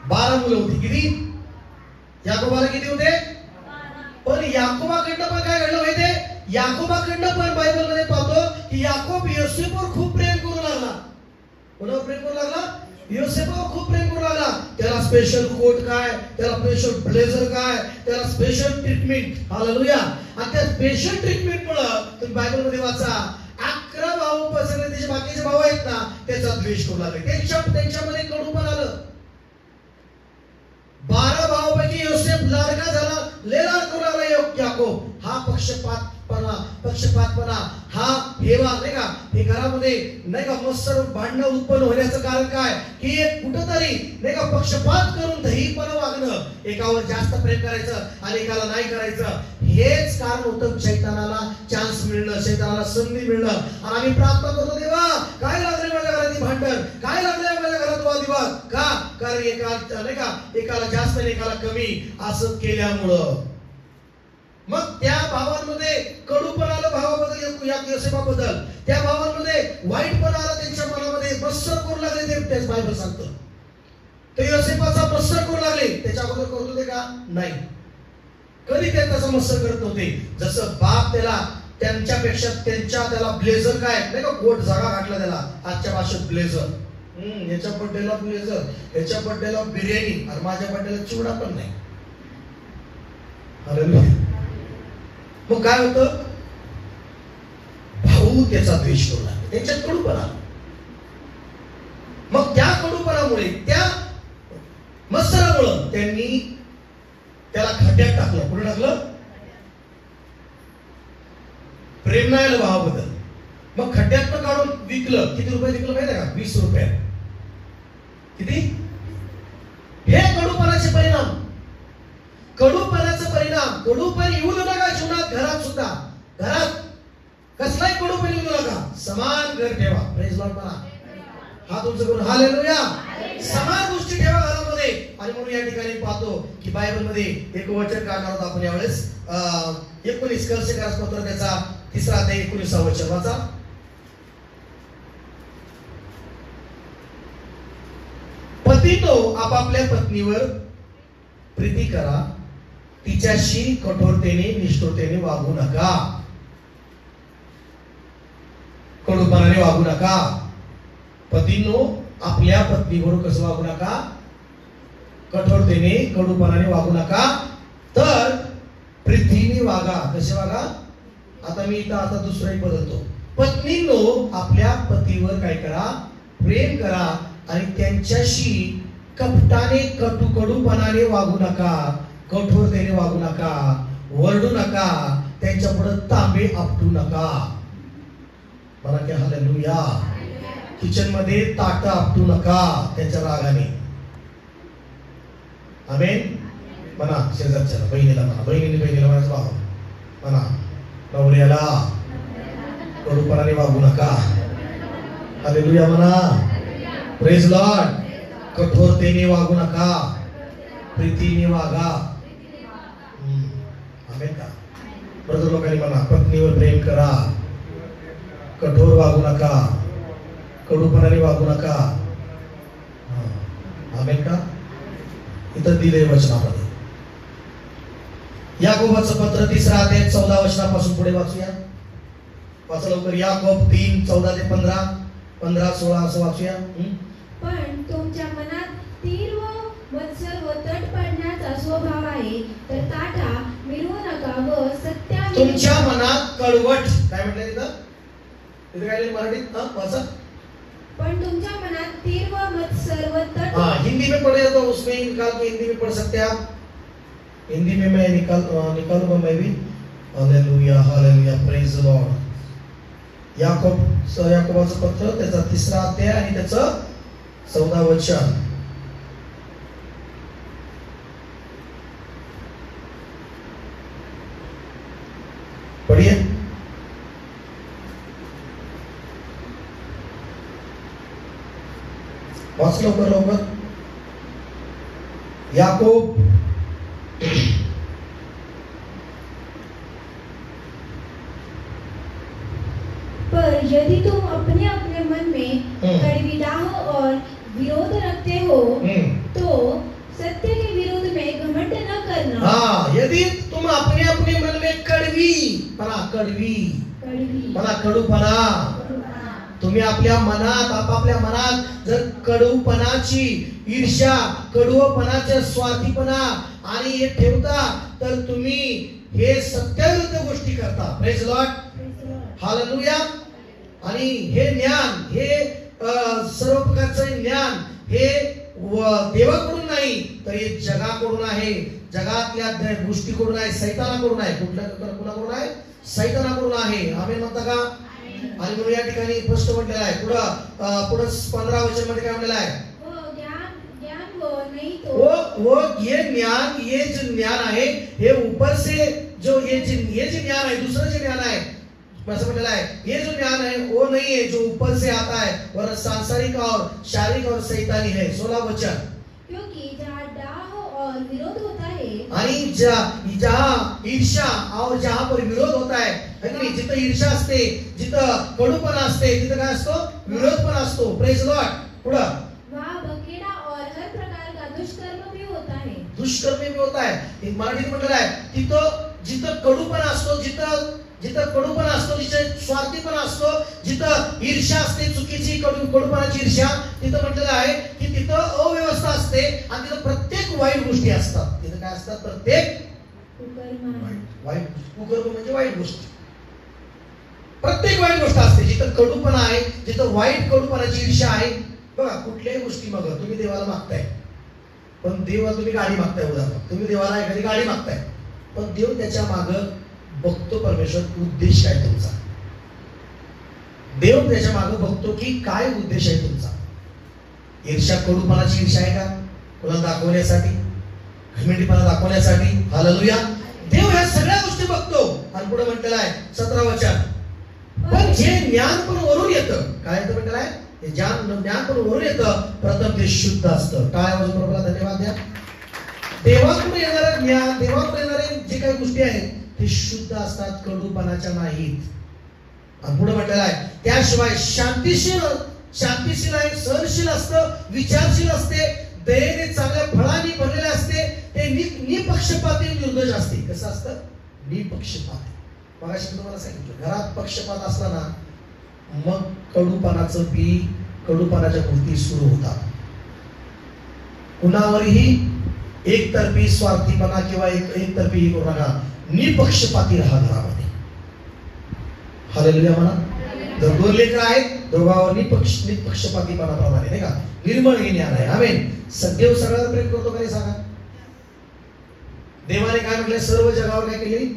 12 मुलं होती. किती? याकोबाला किती होते? पण याकोबाकडनं पण काय घडलं माहितीये? याकोबाकडनं पण बायबल मध्ये पाहतो की याकोब योसेफवर खूप प्रेम करू लागला. कोणावर प्रेम करू लागला? योसेफवर खूप प्रेम करू लागला. त्याला स्पेशल कोट काय, त्याला स्पेशल ब्लेझर काय, त्याला स्पेशल ट्रीटमेंट. हालेलुया. आणि त्या स्पेशल ट्रीटमेंट मुळे तुम्ही बायबल मध्ये वाचा 11 भाऊ सगळे त्याचे बाकीचे भाऊ आहेत ना त्याचा द्वेष करू लागले. त्यांच्यामध्ये कडूपण आलं. 12 भावापैकी योसेफ लाडका झाला, लय लाड करू लागला याकोब. हा पक्षपातपणा हा हेवा नाही का, हे घरामध्ये नाही का मत्सर भांडणं उत्पन्न होण्याचं कारण काय की एक कुठंतरी नाही का पक्षपात करून दहीपणा वागणं, एकावर जास्त प्रेम करायचं आणि एकाला नाही करायचं. हेच कारण होतं शैतानाला चान्स मिळणं, शैतानाला संधी मिळणं. आणि आम्ही प्रार्थना करतो देवा काय लागले माझ्या घरात भांडण, काय लागले माझ्या घरात वादविवाद का? कारण एकाला जास्त आणि एकाला कमी असं केल्यामुळं मग त्या भावांमध्ये कडूपणा आलं, भावाबद्दल योसेफाबद्दल. त्या भावांमध्ये वाईटपणा आला, त्यांच्या मनामध्ये मत्सर करू लागले. ते तेच बायबल सांगतं. ते योसेफाचा मत्सर करू लागले. त्याच्या अगोदर करत होते का? नाही. कधी ते त्याचा मत्सर करत नव्हते. जसं बाप त्याला ब्लेझर काय नाही का कोट जागा घातला त्याला, आजच्या भाषेत ब्लेझर. याच्या बड्डेला ब्लेझर, याच्या बड्डेला बिर्याणी आणि माझ्या बड्डेला चिवडा पण नाही. मग काय होतं? भाऊ त्याचा द्वेष करू लागले, त्यांच्यात कडूपणा. मग त्या कडूपणामुळे, त्या मत्सरामुळे त्यांनी त्याला खड्ड्यात टाकलं. कुठे टाकलं? प्रेम नाही आलं भावाबद्दल. मग खड्ड्यात काढून विकलं. किती रुपये विकलं माहिती का? 20 रुपये. किती? हे कडूपणाचे परिणाम. कडूपणाचा परिणाम. कडूपण येऊ नका जीवनात, घरात सुद्धा. घरात कसलाही कडूपण येऊ नका. समान घर ठेवा. प्रेज लॉर्ड म्हणा. हात उंच करून हालेलुया. समान गोष्टी ठेवा घरामध्ये. आणि म्हणून या ठिकाणी पाहतो की बायबल मध्ये एक वचन काढणार आहोत आपण यावेळेस. 19 कलसीकास पत्र त्याचा 3रा अध्याय 19वा वचन वाचा. पतीनो आपापल्या पत्नीवर प्रीती करा, तिच्याशी कठोरतेने निष्ठुरतेने वागू नका. कडूपणाने वागू नका. पतीनो आपल्या पत्नीवर कसं वागू नका? कठोरतेने कडूपणाने वागू नका, तर प्रीतीने वागा. कसे वागा? आता मी आता दुसराही बदलतो. पत्नीनो आपल्या पतीवर काय करा? प्रेम करा आणि त्यांच्याशी कपटाने कडूपणाने वागू नका, कठोरतेने वागू नका, वरडू नका, त्यांच्या पुढे तांबे आपटू नका. मला की हालेलुया. किचन मध्ये ताट आपटू नका त्यांच्या रागाने. आमेन म्हणा. शेजारच्या बहिणीला म्हणा, बहिणीला म्हणायचं भाव म्हणा, नवऱ्याला कडूपणाने वागू नका. हालेलुया म्हणा. Praise Lord. कठोरतेने वागू नका, प्रीतीने वागा. आमेन का? ब्रदर लोकांनी म्हणा, पत्नीवर प्रेम करा, कठोर वागू नका, कडूपणाने वागू नका. आमेन का? इथं दिले वचनामध्ये. याकोबाचं पत्र 3रा अध्याय 14 वचनापासून पुढे वाचूया. वाचा लवकर. याकोब 3:14 ते 15, 15-16 असं वाचूया. पण तुमच्या मनात तीर व मत्सर व तट पडण्याचा स्वभाव आहे, तर ताटा मिरवू नका व सत्याने. तुमच्या मनात कळवट. काय म्हटलं तिथं? तिथे काय लिहिलं मराठीत? वाचा. पण तुमच्या मनात तीर व मत्सर व तट. हिंदी में पढ़े तो उसमें निकाल के हिंदी में पढ़ सकते हैं आप. हिंदी में मैं निकालूंगा मैं भी. Hallelujah, hallelujah, praise the Lord. याकोबाचं पत्र त्याचा 3रा अध्याय आणि त्याचं 14 वचन. वाच लवकर लवकर. याकोब पर यदि तुम अपने अपने मन में कड़वी डाहो और विरोध रखते हो तो सत्य के विरोध में घमंड न करना. हाँ, यदि तुम अपने अपने मन में कड़वी कडूपणा तुम्ही आपल्या मनात आपापल्या मनात जर कडूपणाची ईर्ष्या कडूपणाचा स्वार्थीपणा आणि हे ठेवता तर तुम्ही हे सत्याविरुद्ध गोष्टी करता. Praise Lord, hallelujah. आणि हे ज्ञान हे सर्व प्रकारचं ज्ञान हे देवाकडून नाही तर हे जगाकडून आहे. जगातल्या गोष्टीकडून आहे, सैतानाकडून आहे. कुणाकडून आहे? सैतानाकडून आहे. आमेन म्हणता का? आणि म्हणून या ठिकाणी स्पष्ट म्हटलेलं आहे. पुढं 15 वचन मध्ये काय म्हटलेलं आहे? वो ये ज्ञान, ये जो ज्ञान आहे हे ऊपर से जो ये जो ज्ञान आहे, दूसरं जे ज्ञान आहे असं म्हटलेलं आहे. ये जो ज्ञान है वो नहीं है जो ऊपर से आता है वरन सांसारिक और शारीरिक और शैतानी है. 16 वचन. क्योंकि जहाँ डाह और विरोध होता है आणि जहाँ ईर्ष्या और जहाँ पर विरोध होता है नहीं, जिथं ईर्ष्या असते, जिथं कडूपणा असते, तिथं काय असतो? विरोध पण असतो. Praise Lord. पुढं वहाँ बखेड़ा और हर प्रकार का दुष्कर्म भी होता है. दुष्कर्म भी होता है. मराठीत म्हटलेलं आहे तिथं जिथं कडूपणा असतो, जिथं कडूपणा असतो, जिथं स्वार्थीपणा असतो, जिथं ईर्ष्या असते, चुकीची कडूपणाची ईर्ष्या, तिथं म्हटलेलं आहे की तिथं अव्यवस्था असते आणि तिथं प्रत्येक वाईट गोष्टी असतात. तिथं काय असतात? प्रत्येक वाईट. कुकर्म म्हणजे वाईट गोष्ट. प्रत्येक वाईट गोष्ट असते. जिथं कडूपणा आहे, जिथं वाईट कडूपणाची ईर्ष्या आहे. बघा, कुठल्याही गोष्टी मग तुम्ही देवाला मागताय, पण देवाला तुम्ही गाडी मागताय. उदाहरण, तुम्ही देवाला एखादी गाडी मागताय, पण देव त्याच्या मागं बघतो. परमेश्वर उद्देश काय तुमचा? देव त्याच्या मागे बघतो की काय उद्देश आहे तुमचा. ईर्ष्या कडूपणाची ईर्ष्या आहे का? कोणाला दाखवण्यासाठी, घमंडीपणा दाखवण्यासाठी? हालेलुया. देव ह्या सगळ्या गोष्टी बघतो. आणि पुढे म्हटलेलं आहे 17 वचन. पण जे ज्ञान पण वरून येतं, काय येतं म्हटलेलं आहे? ज्ञान पण वरून येतं, प्रथम ते शुद्ध असतं. टाळ्या वाजवून प्रभूला धन्यवाद द्या. देवाकडून येणारं ज्ञान, देवाकडून येणारे जे काही गोष्टी आहेत ते शुद्ध असतात, कडूपणाच्या नाहीत. आणि पुढे म्हटलेलं आहे त्याशिवाय शांतीशील आहे, सहनशील असतं, विचारशील असते, दयेने चांगल्या फळांनी भरलेले असते, ते निपक्षपाती निर्दोष असते. कसं असतं? निपक्षपाती. मगाशी तुम्हाला सांगितलं, घरात पक्षपात असला ना मग कडूपणाचं बी, कडूपणाच्या गोष्टी सुरू होतात. कुणावरही एकतर्फी स्वार्थीपणा किंवा एकतर्फी करू नका. निपक्षपाती राहा घरामध्ये. हालेलुया म्हणा. जर 2 लेकर आहेत, दोघांवर निपक्षपातीपणाप्रमाणे नाही का निर्मळ हे ज्ञान आहे. आमेन. देव सगळ्यावर प्रेम करतो का? सांगा. देवाने काय म्हटलं? सर्व जगावर काय केली?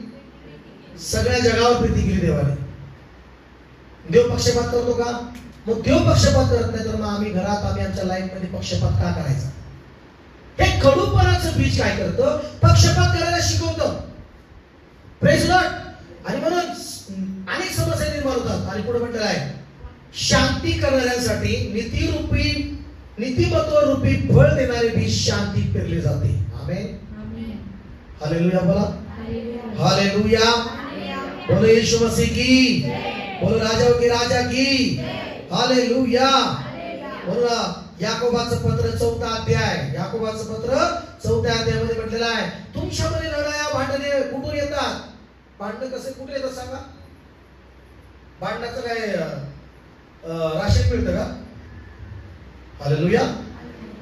सगळ्या जगावर प्रीती केली देवाने. देव पक्षपात करतो का? मग देव पक्षपात करत नाही तर मग आम्ही घरात, आम्ही आमच्या लाईफ मध्ये पक्षपात का करायचा? हे कडूपणाचं बीज काय करतं? पक्षपात करायला शिकवतं. Praise Lord. आणि म्हणून अनेक समस्या निर्माण होतात. आणि पुढे म्हटलेलं आहे शांती करणाऱ्यांसाठी नीतिमत्व रूपी फळ देणारे बीज शांती पेरले जाते. आमेन. हालेलुया बोला. हालेलुया. बोलो यीशु मसीह की, बोलो राजाओं के राजा की. हालेलुया. बोला. याकोबाचं पत्र 4 अध्याय, याकोबाचं पत्र 4 अध्यायामध्ये म्हटलेलं आहे तुमच्यामध्ये लढाया भांडणे कुठून येतात? भांडण कसे कुठे येतात सांगा? भांडणाचं काय राशन मिळतं का? हालेलुया.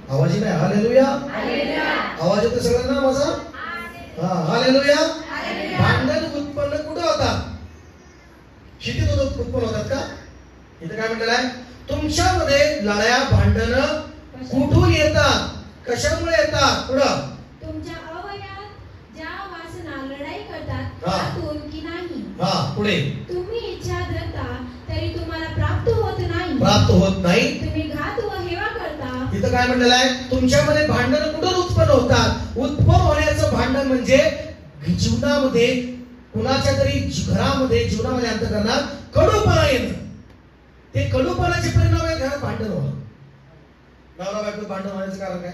आवाज नाही. हालेलुया. आवाज येतो सगळ्यांना माझा? हा. हालेलुया. भांडण उत्पन्न कुठे होतात? शेतीत उत्पन्न होतात का? इथं काय म्हटलेलं आहे? तुमच्यामध्ये लढाया भांडण कुठून येतात? कशामुळे येतात? पुढं तुमच्या अवयवात ज्या वासना लढाई करतात त्यातून की नाही? हा. पुढे तुम्ही इच्छा धरता तरी तुम्हाला प्राप्त होत नाही. तुम्ही घात व हेवा करता. इथं काय म्हटलेलं आहे? तुमच्यामध्ये भांडण कुठून उत्पन्न होतात? उत्पन्न होण्याचं भांडण म्हणजे जीवनामध्ये कुणाच्या तरी घरामध्ये, जीवनामध्ये अंतःकरणात कडूपणा येणं. ते कडूपणाचे परिणाम आहे घरात भांडण होणं. नवरा बायको भांडण होण्याचं कारण काय?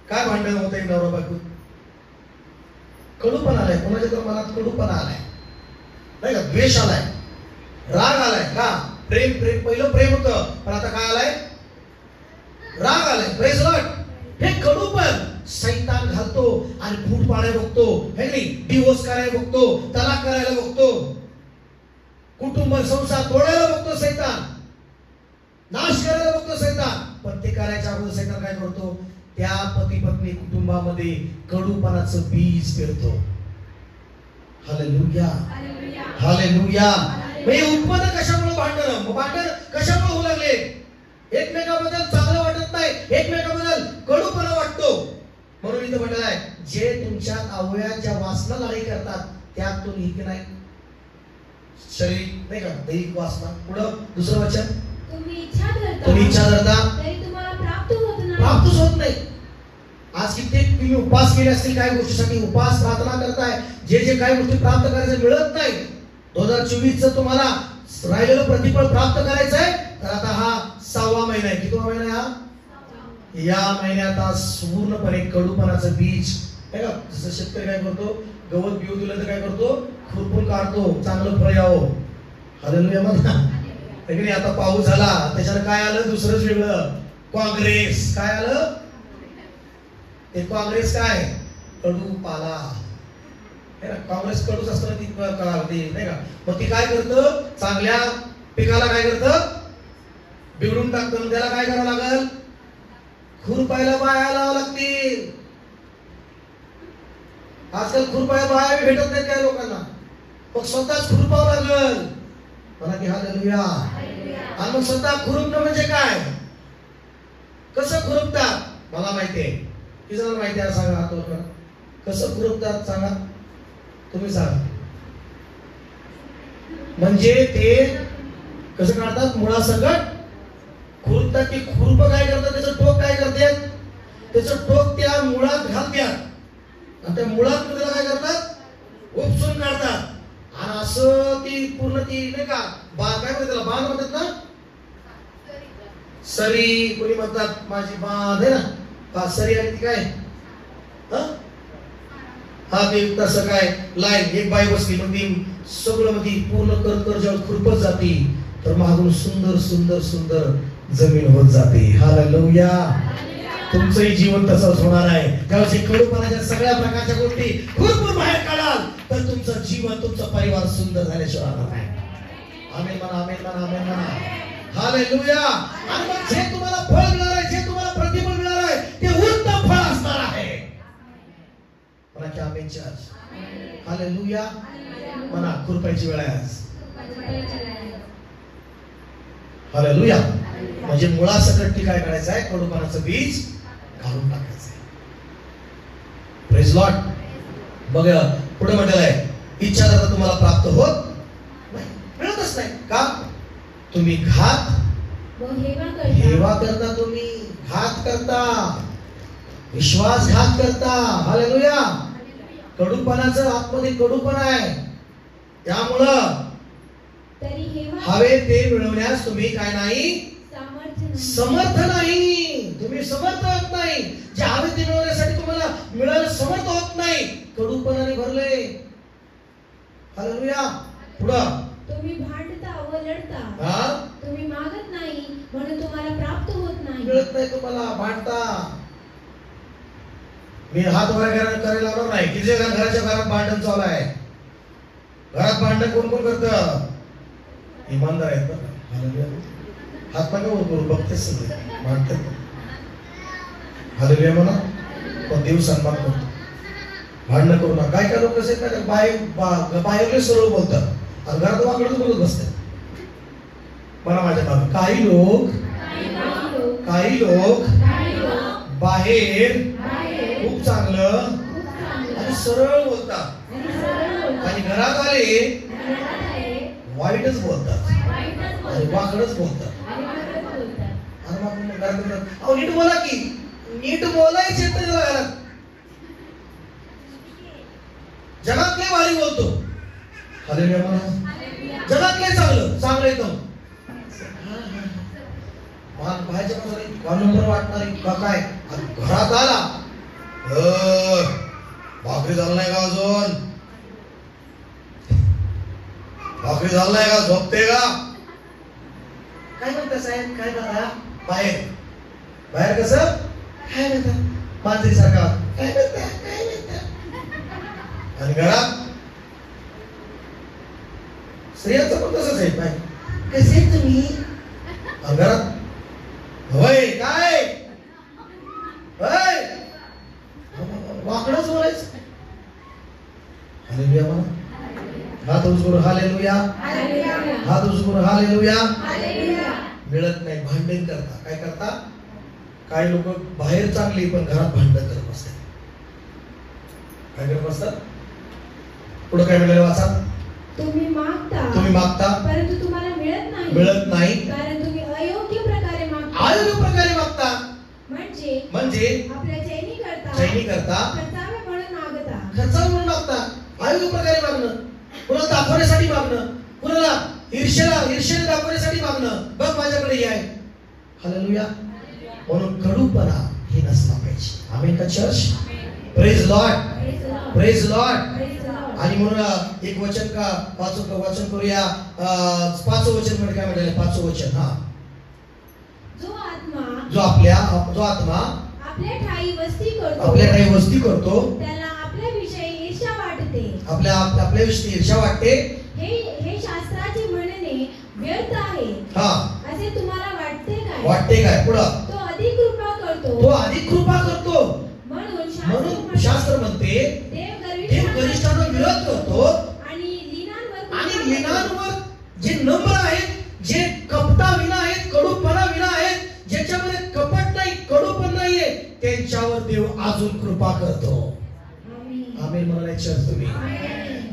काय भांडण होत आहे नवरा बायको? कडूपणा आलाय, कोणाच्या तर मनात कडूपणा आलाय, नाही का? द्वेष आलाय, राग आलाय. का? प्रेम पहिलं प्रेम होतं, पण आता काय आलाय? राग आलाय. Praise Lord. हे कडूपण सैतान घालतो आणि फूट पाडायला बघतो, हे नाही, डिवोर्स करायला बघतो, तलाक करायला बघतो, कुटुंब संसार तोडायला बघतो सैतान, नाश करायला बघतो सैतान. पण ते करायच्या अगोदर सैतान काय करतो? त्या पती पत्नी कुटुंबामध्ये कडूपणाचं बीज पेरतो. Hallelujah, hallelujah. म्हणजे उत्पन्न कशामुळे भांडण? भांडण कशामुळे होऊ लागले? एकमेकाबद्दल चांगलं वाटत नाही, एकमेकाबद्दल कडूपणा वाटतो. म्हणून इथं म्हटलं आहे, जे तुमच्या अवयवाच्या वासना लढाई करतात त्यातून ही नाही शरीर, नाही का, दैहिक वासना. पुढं दुसरं वचन, तुम्ही इच्छा धरता तरी तुम्हाला प्राप्तच होत नाही. आज कित्येक तुम्ही उपास केले असतील, काय गोष्टीसाठी उपास प्रार्थना करताय, जे काही गोष्टी प्राप्त करायचं मिळत नाही. 2024 तुम्हाला राहिलेलं प्रतिफळ प्राप्त करायचं आहे. तर आता हा 6वा महिना आहे. कितवा महिना आहे हा? या महिन्यात आज पूर्णपणे कडूपणाचं बीज, है का? जसं शेतकरी काय करतो, गवत बिवत दिलं तर काय करतो? खुरपून काढतो, चांगलं फळ यावं. हालेलुया म्हणा. आता पाऊस झाला, त्याच्यानं काय आलं? दुसरंच वेगळं. काँग्रेस. काय आलं? ते काँग्रेस काय? कडू पाला. काँग्रेस कडूच असताना ती कळावते, नाही का? मग ती काय करतं? चांगल्या पिकाला काय करतं? बिघडून टाकतं. त्याला काय करावं लागल? खुरपायला बाया लावावं लागतील. आजकाल खुरपायला बाया भेटत नाहीत काय लोकांना, मग स्वतःच खुरपावं लागल. मला की हालेलुया. आणि मग स्वतः खुरपणं म्हणजे काय? कसं खुरपतात? मला माहितीये. किती जणांना माहिती आहे? सांगा हातवर. कसं खुरपतात सांगा, तुम्ही सांगा. म्हणजे ते कसं काढतात? मुळासकट खुरपतात. की खुरप काय करतात? त्याचं टोक काय करतात? त्याचं टोक त्या मुळात घालतात आणि त्या मुळात त्याला काय करतात? उपसून काढतात. आणि असं ती पूर्ण ती, नाही का, काय म्हणतात त्याला? बांध म्हणतात ना? सरी कोणी म्हणतात, माझी बांध आहे ना, हा सरी. आणि ती काय? हा ते तसं काय लाईन एक बाई बसली, मग ती सगळं मध्ये पूर्ण कर जेव्हा खुरपत जाते, तर मागून सुंदर सुंदर सुंदर जमीन होत जाते. हालेलुया. तुमचंही जीवन तसंच होणार आहे. त्यावेळी कडूपणाच्या सगळ्या प्रकारच्या गोष्टी खुरपून बाहेर काढाल तर तुमचं जीवन, तुमचा परिवार सुंदर झाल्याशिवाय राहणार नाही. आमेन म्हणा, आमेन म्हणा, आमेन म्हणा. हालेलुया. आणि मग जे तुम्हाला फळ मिळणार आहे, जे तुम्हाला प्रतिफळ मिळणार आहे, ते उत्तम फळ असणार आहे. म्हणा की आमेन चर्च. हालेलुया. म्हणा खुरपायची वेळ आहे आज. हालेलुया. म्हणजे मुळासकट काय करायचं आहे? कडूपणाचं बीज घालून टाकायचं आहे. Praise Lord. बघा पुढे म्हटलेलं आहे, इच्छा जर तुम्हाला प्राप्त होत नाही, मिळतच नाही. का? तुम्ही घात हेवा करता, तुम्ही घात करता, विश्वासघात करता. हालेलुया. कडूपणाचं आतमध्ये कडूपणा आहे. त्यामुळं हवे ते मिळवण्यास तुम्ही काय नाही? समर्थ नाही. तुम्ही समर्थ होत नाही. जे हवे ते मिळवण्यासाठी तुम्हाला मिळायला समर्थ होत नाही. कडूपणाने भरले. हालेलुया. पुढं, तुम्ही भांडता व लढता, तुम्ही मागत नाही म्हणून तुम्हाला प्राप्त होत नाही. मिळत नाही तुम्हाला. भांडता. मी हात वर करायला लावणार नाही. किती घराच्या घरात भांडण चालू आहे. घरात भांडण कोण कोण करतं? इमानदार आहेत ना. हालेलुया. हात नका वर करू, बघतेच सगळे भांडतात. हालेलुया म्हणा. पण देव सन्मान करतो. भांडण करू नका. काय काय लोक कसे बाहेर सरळ बोलतात आणि घरात वाकडच बोलत बसतात. मला माझ्या मागे काही लोक बाहेर खूप चांगलं आणि सरळ बोलतात आणि घरात आले वाईटच बोलतात आणि वाकडच बोलतात. आणि मग घरात नीट बोला की, नीट बोलायचे तर घरात. जगात लय भारी बोलतो. हालेलुया म्हणा. जगात लय चांगलं एकदम. बाहेरच्या माणसाला नंबर वाटणारी का काय घरात आला भाकरी झालं नाही का अजून, भाकरी झालं नाही का, झोपते का, काय म्हणता साहेब, काय दादा, बाहेर बाहेर कसं काय म्हणता मांजरी सारखा काय म्हणता काय म्हणता, आणि घरात स्त्रियांचं पण तसंच आहे. बाय कसे तुम्ही, घरात होय काय होय वाकडच बोलायचं. हालेलुया म्हणा, हात उंच करून हालेलुया, हात उंच करून हालेलुया. मिळत नाही, भांडण करता, काय करता, काही लोक बाहेर चांगली पण घरात भांडण करत असतात. काय करत असतात, पुढे काय मिळालं वाचा, तुम्ही मागता परंतु तुम्हाला मिळत नाही कारण तुम्ही अयोग्य प्रकारे मागता, म्हणजे आपल्या चैनी करता खर्चावे म्हणून मागता, अयोग्य प्रकारे मागणं, कुणाला दाखवण्यासाठी मागणं, कुणाला ईर्ष्याने दाखवण्यासाठी मागणं, बघ माझ्याकडे आहे. हालेलुया. म्हणून कडूपणा हे नसला पाहिजे. आमेन का church, praise Lord, praise Lord. आणि म्हणून एक वचन का वाचन करूया, 5 वचन मध्ये काय म्हटलेलं, 5 वचन. हा, जो आत्मा आपल्या ठाई वस्ती करतो त्याला आपल्याविषयी ईर्ष्या वाटते, हे शास्त्राचे म्हणणे व्यर्थ आहे. हा, असे तुम्हाला वाटते काय पुढं, तो अधिक कृपा करतो म्हणून शास्त्र म्हणते देव गरिष्ठांना विरोध करतो आणि लीनांवर जे नम्र आहेत, जे कपटाविना आहेत, कडूपणा विना आहेत, ज्याच्यामध्ये कपट नाही, कडूपण नाहीये, त्यांच्यावर देव अजून कृपा करतो. आमेन म्हणायचे तुम्ही.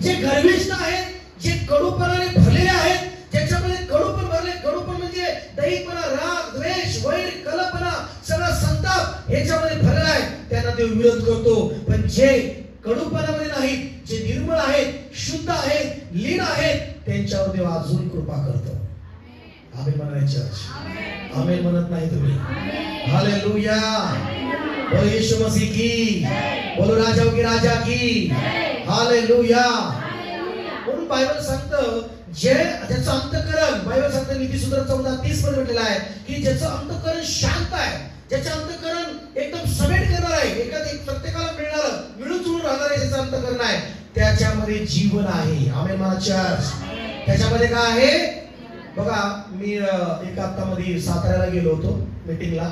जे गर्विष्ठ आहेत, जे कडूपणाने भरलेले आहेत, ज्याच्यामध्ये कडूपण भरले, कडूपण म्हणजे दैवपणा, राग, द्वेष, वैर, कलपणा, सगळा संताप ह्याच्यामध्ये भरलेला आहे, त्यांना देव विरोध करतो. पण जे कडूपणामध्ये नाहीत, जे निर्मळ आहेत, शुद्ध आहेत, लीन आहेत, त्यांच्यावर देव अजून कृपा करतो. आमेन म्हणायचे, आमेन म्हणत नाही तुम्ही. हालेलुया. बोलो यीशु मसीह की, बोलो राजाओं की राजा की. हालेलुया. म्हणून बायबल सांगतं ज्याचं अंतःकरण, बायबल सांगतं नीतिसूत्र 14:30 मध्ये म्हटलेलं आहे की ज्याचं अंतःकरण शांत आहे, ज्याचं अंतःकरण एकदम समेट करणार आहे, प्रत्येकाला मिळून जुळून राहणार आहे, ज्याचं अंतःकरण आहे, त्याच्यामध्ये जीवन आहे. आमेन म्हणा चर्च. त्याच्यामध्ये काय आहे बघा, मी एका हप्त्यामध्ये साताऱ्याला गेलो होतो मीटिंगला,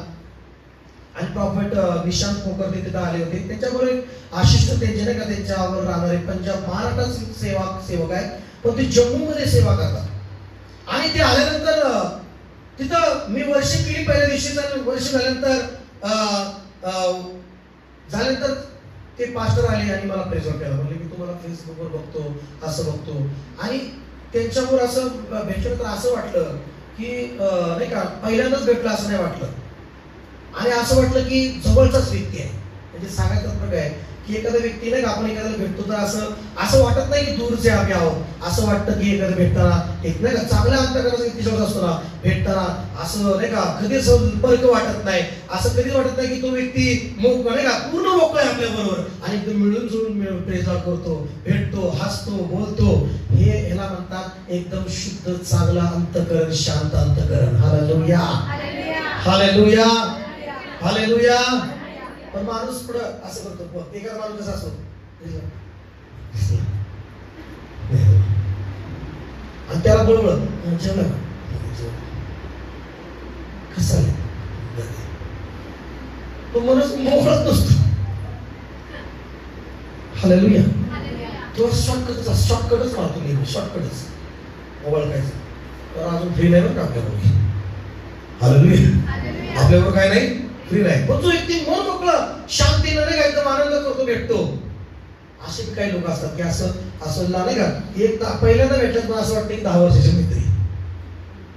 आणि प्रॉफेट निशांत खोकर तिथे आले होते. त्याच्याबरोबर आशिष त्यांचे नाही का, त्यांच्यावर राहणारे पंजाब महाराष्ट्रात सेवक आहे, पण ते जम्मू मध्ये सेवा करतात. आणि ते आल्यानंतर तिथं मी वर्ष केली, पहिल्या दिवशी वर्ष झाल्यानंतर ते पास्टर आले आणि मला प्रेझेंट केला. म्हणले की तुम्हाला फेसबुकवर बघतो, असं बघतो, आणि त्यांच्यावर असं भेटलं तर असं वाटलं की नाही का, पहिल्यांदाच भेटलं असं नाही वाटलं, आणि असं वाटलं की जवळचाच व्यक्ती आहे. म्हणजे सांगायचं तात्पर्य आहे की एखादा व्यक्ती नाही का, आपण एखाद्याला भेटतो तर असं वाटत नाही की दूरचे आम्ही आहोत, असं वाटतं की एखादं भेटताना एक नाही का चांगल्या अंतःकरणाचा व्यक्ती जवळ असतो ना, भेटताना असं नाही का कधी संपर्क वाटत नाही, असं कधीच वाटत नाही की तो व्यक्ती नाही का पूर्ण मोकळा आहे आपल्या बरोबर, आणि एकदम मिळून जुळून प्रेझेंट करतो, भेटतो, हसतो, बोलतो. ह्याला म्हणतात एकदम शुद्ध चांगला अंतःकरण, शांत अंतःकरण. Hallelujah, hallelujah, hallelujah. पण माणूस पुढं असं करतो, एखादा माणूस कसा असतो आणि त्याला बळबळ जेवलं कसा, तो माणूस मोकळत नसतो. हालेलुया. तो शॉर्टकटच मारतो, शॉर्टकटच मोबाईल खायचं. तर अजून फ्री नाही बरं का आपल्याबरोबर. हालेलुया. आपल्याबरोबर काय नाही, फ्री नाही. पण जो व्यक्ती मन मोकळं शांतीनं नाही का एकदम आनंद करतो, भेटतो. असे काही लोक असतात की असं नाही का, एक पहिल्यांदा भेटलं पण असं वाटतं की 10 वर्षाची मैत्री.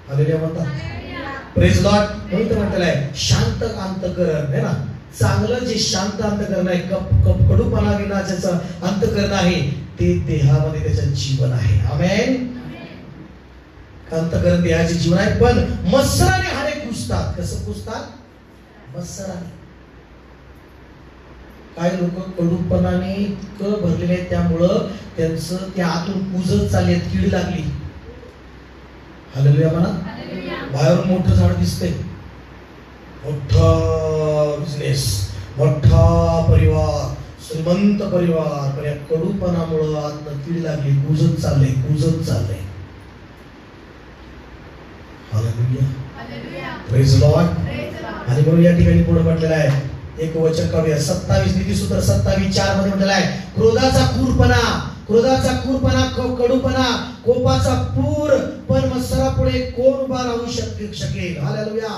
हालेलुया म्हणतात. Praise Lord. म्हणून तर म्हटलेलं आहे शांत अंतःकरण आहे ना, चांगलं जे शांत अंतःकरण आहे, कडूपणा विना ज्याचं अंतःकरण आहे, ते देहामध्ये त्याचं जीवन आहे. आमेन. अंतःकरण देहाचे जीवन आहे, पण मत्सराने हाडे पुसतात. कसं पुसतात? मत्सराने. काही लोक कडूपणाने इतकं भरलेले आहेत, त्यामुळं त्यांचं त्या आतून कुजत चालले, कीड लागली. हालेलुया म्हणा. बाहेरून मोठं झाड दिसतंय, मोठा बिझनेस, मोठा परिवार, श्रीमंत परिवार, पण या कडूपणामुळं आतनं कीड लागली, कुजत चाललंय, कुजत चाललंय. हालेलुया. Praise Lord. आणि म्हणून या ठिकाणी पुढे म्हटलेलं आहे, एक वचन काढूया. 27 नीतिसूत्र 27:4 मध्ये म्हटलेलं आहे, क्रोधाचा क्रूरपणा, कडूपणा, कोपाचा पूर, पण मत्सरापुढे कोण उभा राहू शकेल? हालेलुया.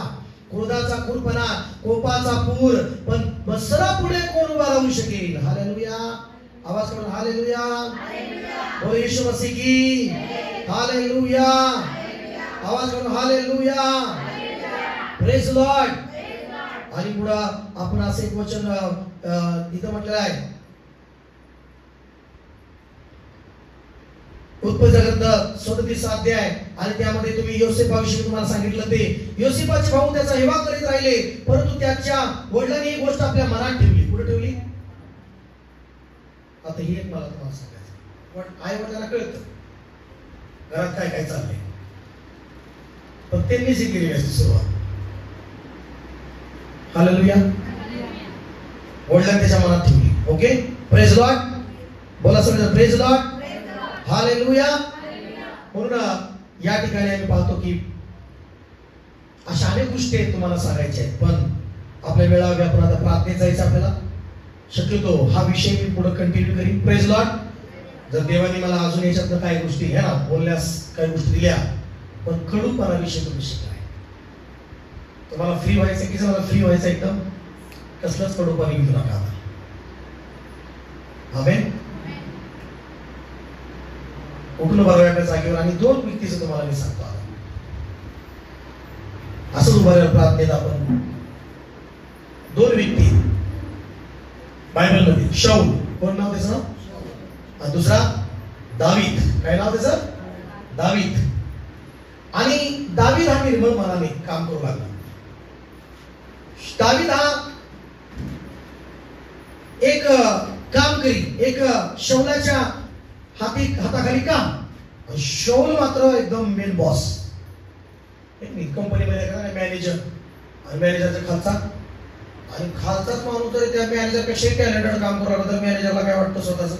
क्रोधाचा क्रूरपणा, कोपाचा पूर, पण मत्सरापुढे कोण उभा राहू शकेल? हालेलुया. आवाज करून हालेलुया. बोल येशू मसीह की हालेलुया. आवाज करून हालेलुया. Praise Lord. आणि पुढं आपण असं एक वचन इथं म्हटलेलं आहे, उत्पत्ती ग्रंथ 37 अध्याय, आणि त्यामध्ये तुम्ही योसेफाविषयी तुम्हाला सांगितलं, ते योसेफाचे भाऊ त्याचा हेवा करीत राहिले, परंतु त्याच्या वडिलांनी एक गोष्ट आपल्या मनात ठेवली. कुठे ठेवली? आता ही एक मला तुम्हाला सांगायचं, पण आई वडिलांना कळतं घरात काय काय चाललंय, पण त्यांनी जी केली असते सुरुवात. हालेलुया. वडिलांनी त्याच्या मनात ठेवली. ओके. Praise Lord. बोला सगळं प्रेज लॉर्ड. हालेलुया. म्हणून या ठिकाणी आम्ही पाहतो की अशा अनेक गोष्टी आहेत तुम्हाला सांगायच्या आहेत, पण आपल्या वेळा आपण आता प्रार्थनेत जायचं. आपल्याला शक्यतो हा विषय मी पुढे कंटिन्यू करीन. Praise Lord. जर देवाने मला अजून याच्यातनं काही गोष्टी है ना बोलण्यास काही गोष्टी दिल्या, पण कडूपणाविषयी तुम्ही शिकलाय. तुम्हाला फ्री व्हायचं की मला फ्री व्हायचं एकदम, कसलंच कडूपणा घेऊ नका. आमेन. उठून बघा आपल्या जागेवर, आणि 2 व्यक्तीचं तुम्हाला मी सांगतो. असंच उभा राहिलं प्रार्थनेत आपण. 2 व्यक्ती बायबलमध्ये. शाऊल, कोण नाव त्याचं? दुसरा दावीद. काय नाव त्याचं? दावीद. आणि दावीद हा निर्मळ मनाने काम करू लागला. दावीद हा एक काम करी, एक शौलाच्या हाताखाली काम. शौल मात्र एकदम मेन बॉस. कंपनीमध्ये मॅनेजर, आणि मॅनेजरचा खालचा, आणि खालचाच माणूस जर त्या मॅनेजरपेक्षा टॅलेंटेड काम करू लागला तर मॅनेजरला काय वाटतं स्वतःच,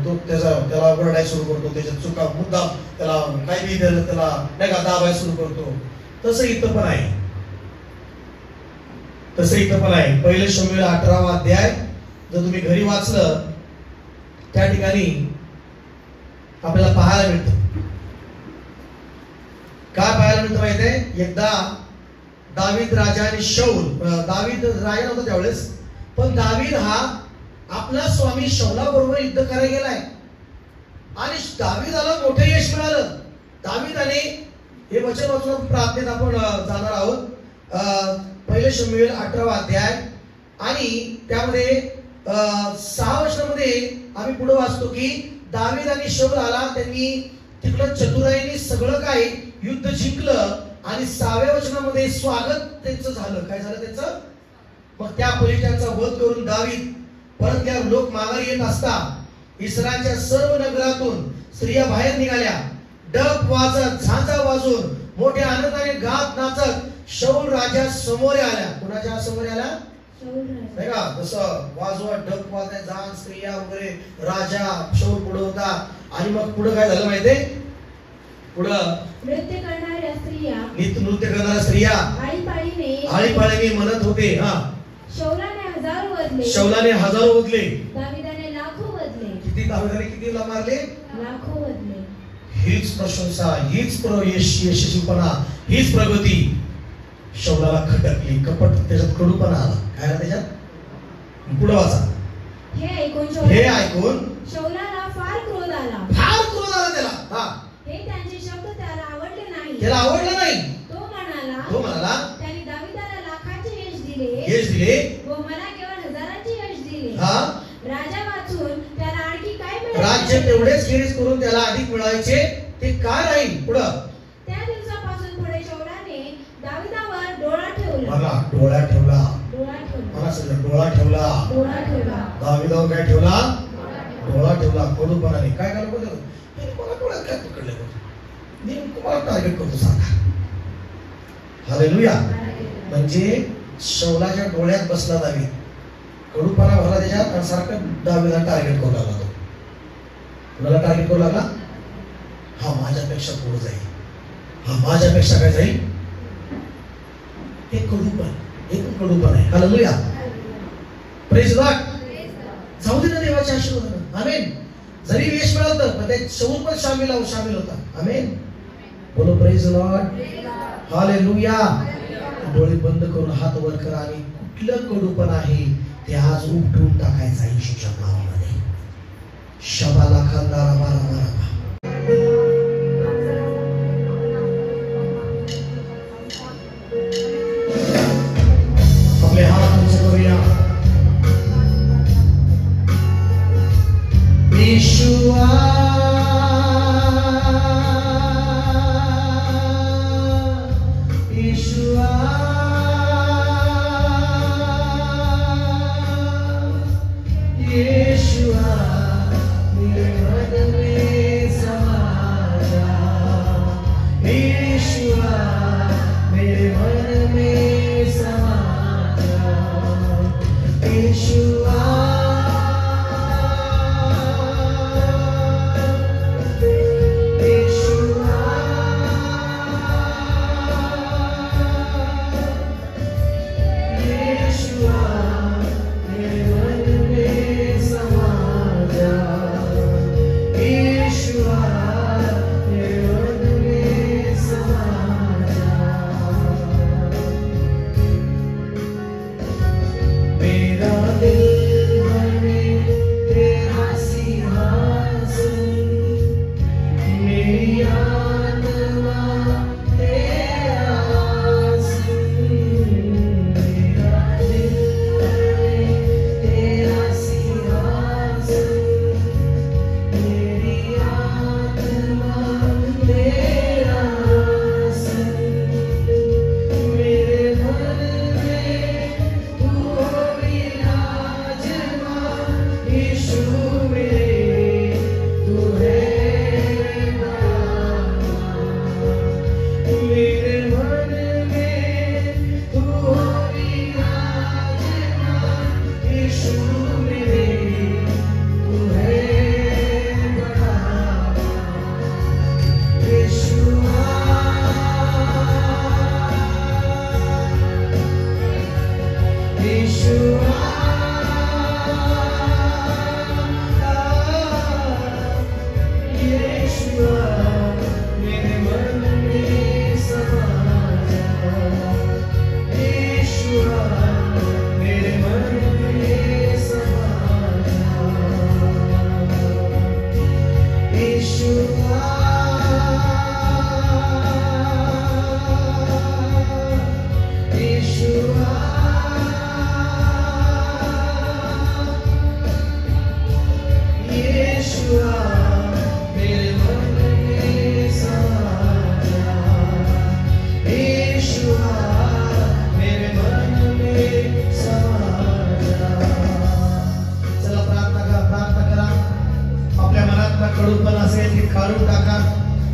तो त्याला ओरडायला सुरू करतो, त्याच्या चुका मुद्दा त्याला काही बी त्याला नाही का दाबायला सुरू करतो. तसं इथं पण आहे. पहिले शमूएल 18 अध्याय जर तुम्ही घरी वाचलं, त्या ठिकाणी आपल्याला पाहायला मिळतं. काय पाहायला मिळतं माहितीये? एकदा दावीद राजा आणि शौल, दावीद राजा नव्हता त्यावेळेस, पण दावीद हा आपला स्वामी शौला बरोबर युद्ध करायला गेलाय, आणि दावीदाला मोठं यश मिळालं. दावीदाने हे वचन वाचून प्रार्थनेत आपण जाणार आहोत. पहिले शमूएल 18 अध्याय, आणि त्यामध्ये 6 वचनामध्ये आम्ही पुढे वाचतो की दावीद आणि शौल आला, त्यांनी तिकडं चतुराईने सगळं काही युद्ध जिंकलं, आणि 6व्या वचनामध्ये स्वागत त्यांचं झालं. काय झालं त्यांचं? मग त्या फलिस्त्यांचा वध करून दावीद परत लोक माघारी येत असता इस्रायलच्या सर्व नगरातून स्त्रिया बाहेर निघाल्या, डब वाजत, झांजा वाजून, मोठ्या आनंदाने गात नाचत शौल राजा समोर आल्या. कुणाच्या समोर आल्या? नाही का? जसं वाजवत डब वाजत झांज, स्त्रिया वगैरे, राजा शौल पुढे होता. आणि मग पुढे काय झालं माहितीये? पुढं नृत्य करणाऱ्या स्त्रिया आळीपाळीने म्हणत होते, शौलाने हजारो वधले, दावीदाने लाखो वधले. दावीदाने किती मारले? लाखो वधले. हीच प्रशंसा, हीच यशस्वीपणा, हीच प्रगती शौलाला खटकली. कपट, त्याच्यात कडूपणा आला. काय त्याच्यात? पुढे वाचा. हे ऐकून शौलाला फार क्रोध आला त्याला. हे त्यांचे शब्द त्याला आवडले नाही. तो म्हणाला त्यांनी दावीदाला लाखांचे यश दिले व मला केवळ हजारांचे यश दिले. राजा वाचून त्याला आणखी काय मिळाले? राज्य तेवढेच खेरीज करून त्याला अधिक मिळायचे ते काय राहील? पुढं त्या दिवसापासून पुढे शौलाने डोळा ठेवला. डोळा ठेवला. मला सगळं डोळा ठेवला. डोळा ठेवला. दाविदावर काय ठेवला? डोळा ठेवला. कडूपणाने काय करायला पाहिजे? मला डोळ्यात काय पकडलं? नेमकं मला टार्गेट करतो सांगा. हालेलुया. म्हणजे शौलाच्या डोळ्यात बसला दावीद. कडूपणा भरला त्याच्यात आणि सारखं दावीदला टार्गेट करू लागला. तो कुणाला टार्गेट करू लागला? हा माझ्यापेक्षा पुढे जाईल, हा माझ्यापेक्षा काय जाईल. हे कडूपण, हे पण कडूपण आहे. हालेलुया. Praise God. जाऊ दे ना देवाच्या आशीर्वादाने. आमेन. जरी यश मिळालं पण त्यात शौल पण शामिल होता. आमेन. बोलो प्रेज लॉर्ड. हालेलुया. डोळे बंद करून हात वर करा आणि कुठलं कडूपण आहे ते आज उपटून टाकायचं आहे येशूच्या नावामध्ये. शबाला खांदारा मारा मारा. आपले हात उंच करूया. येशूआ